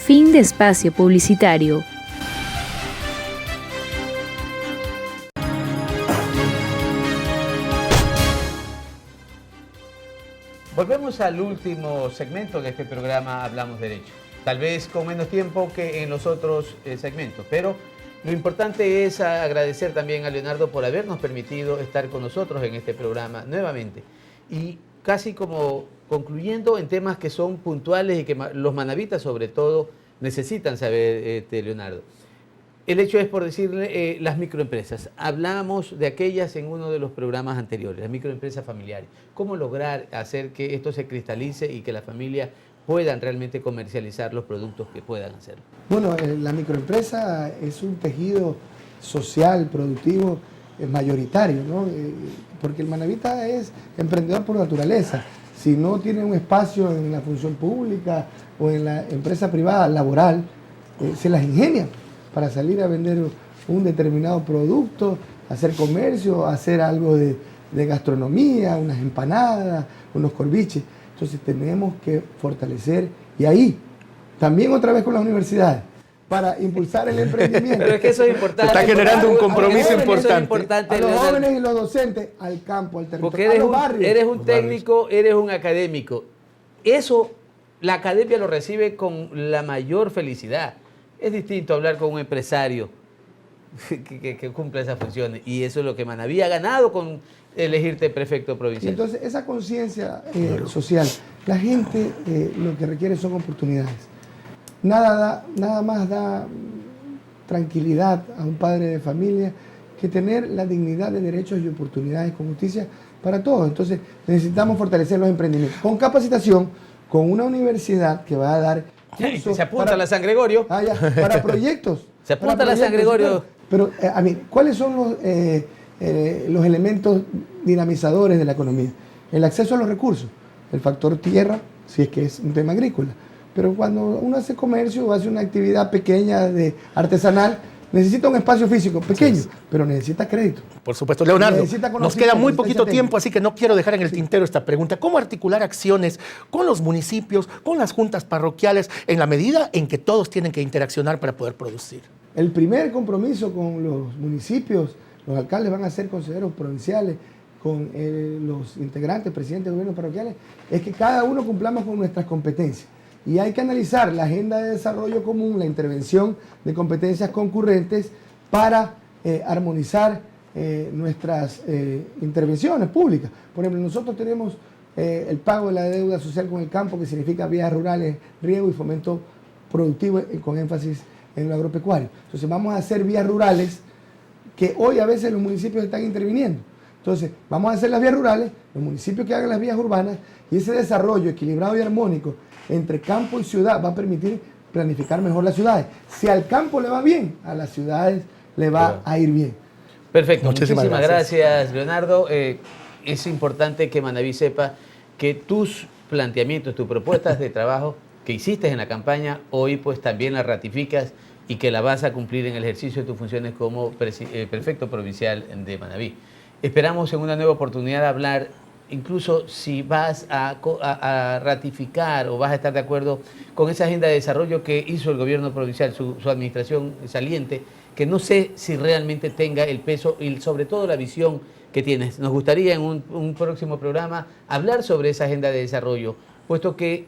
Fin de espacio publicitario. Volvemos al último segmento de este programa Hablamos Derecho. Tal vez con menos tiempo que en los otros segmentos, pero lo importante es agradecer también a Leonardo por habernos permitido estar con nosotros en este programa nuevamente. Y casi como concluyendo en temas que son puntuales y que los manavitas sobre todo necesitan saber, Leonardo. El hecho es, por decirle, las microempresas. Hablamos de aquellas en uno de los programas anteriores, las microempresas familiares. ¿Cómo lograr hacer que esto se cristalice y que las familias puedan realmente comercializar los productos que puedan hacer? Bueno, la microempresa es un tejido social, productivo, mayoritario, ¿no? Porque el manavita es emprendedor por naturaleza. Si no tiene un espacio en la función pública o en la empresa privada laboral, se las ingenia para salir a vender un determinado producto, hacer comercio, hacer algo de gastronomía, unas empanadas, unos corviches. Entonces tenemos que fortalecer, y ahí, también otra vez con las universidades, para impulsar el emprendimiento. Pero es que eso es importante. Se está generando un compromiso importante. A los jóvenes y los docentes, al campo, al territorio, porque a los barrios. Eres un técnico, eres un académico. Eso, la academia lo recibe con la mayor felicidad. Es distinto hablar con un empresario que cumpla esas funciones. Y eso es lo que Manabí ha ganado con elegirte prefecto Y provincial. entonces esa conciencia social, la gente lo que requiere son oportunidades. Nada más da tranquilidad a un padre de familia que tener la dignidad de derechos y oportunidades con justicia para todos. Entonces necesitamos fortalecer los emprendimientos con capacitación, con una universidad que va a dar cursos Se apunta a la San Gregorio. para proyectos. Se apunta para a la San proyectos, Gregorio. Pero, a mí, ¿cuáles son los elementos dinamizadores de la economía? El acceso a los recursos, el factor tierra, si es que es un tema agrícola. Pero cuando uno hace comercio o hace una actividad pequeña artesanal, necesita un espacio físico pequeño, pero necesita crédito. Por supuesto. Leonardo, Necesita nos queda muy conocimiento, poquito necesita tiempo, así que no quiero dejar en el tintero esta pregunta. ¿Cómo articular acciones con los municipios, con las juntas parroquiales, en la medida en que todos tienen que interaccionar para poder producir? El primer compromiso con los municipios, los alcaldes van a ser consejeros provinciales, con los integrantes, presidentes de gobiernos parroquiales, es que cada uno cumplamos con nuestras competencias. Y hay que analizar la agenda de desarrollo común, la intervención de competencias concurrentes para armonizar nuestras intervenciones públicas. Por ejemplo, nosotros tenemos el pago de la deuda social con el campo, que significa vías rurales, riego y fomento productivo con énfasis en lo agropecuario. Entonces vamos a hacer vías rurales que hoy a veces los municipios están interviniendo. Entonces vamos a hacer las vías rurales, los municipios que hagan las vías urbanas, y ese desarrollo equilibrado y armónico entre campo y ciudad va a permitir planificar mejor las ciudades. Si al campo le va bien, a las ciudades le va a ir bien. Perfecto, muchísimas gracias, Leonardo. Es importante que Manabí sepa que tus planteamientos, tus propuestas de trabajo que hiciste en la campaña, hoy pues también las ratificas y que la vas a cumplir en el ejercicio de tus funciones como prefecto provincial de Manabí. Esperamos en una nueva oportunidad hablar, incluso si vas a ratificar o vas a estar de acuerdo con esa agenda de desarrollo que hizo el gobierno provincial, su administración saliente, que no sé si realmente tenga el peso y sobre todo la visión que tienes. Nos gustaría en un próximo programa hablar sobre esa agenda de desarrollo, puesto que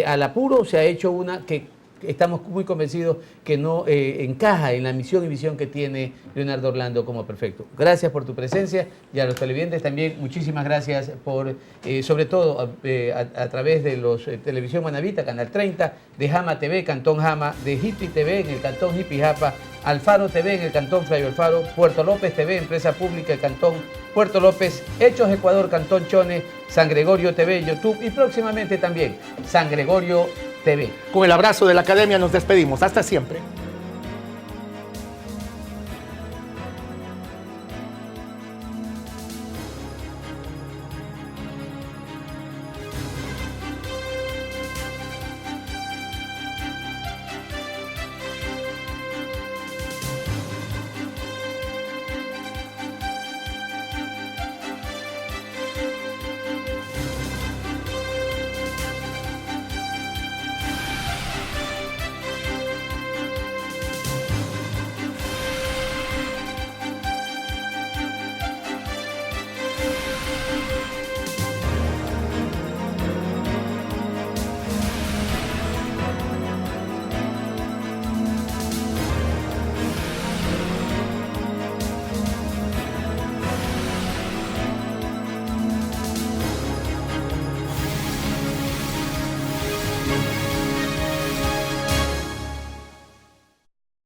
al apuro se ha hecho una que estamos muy convencidos que no encaja en la misión y visión que tiene Leonardo Orlando como prefecto. Gracias por tu presencia y a los televidentes también muchísimas gracias por, sobre todo a través de los Televisión Manabita, Canal 30, de Jama TV, Cantón Jama, de Hippie TV en el Cantón Hippie Japa, Alfaro TV en el Cantón Flayo Alfaro, Puerto López TV, empresa pública del Cantón Puerto López, Hechos Ecuador, Cantón Chone, San Gregorio TV, YouTube y próximamente también San Gregorio TV. Con el abrazo de la Academia nos despedimos. Hasta siempre.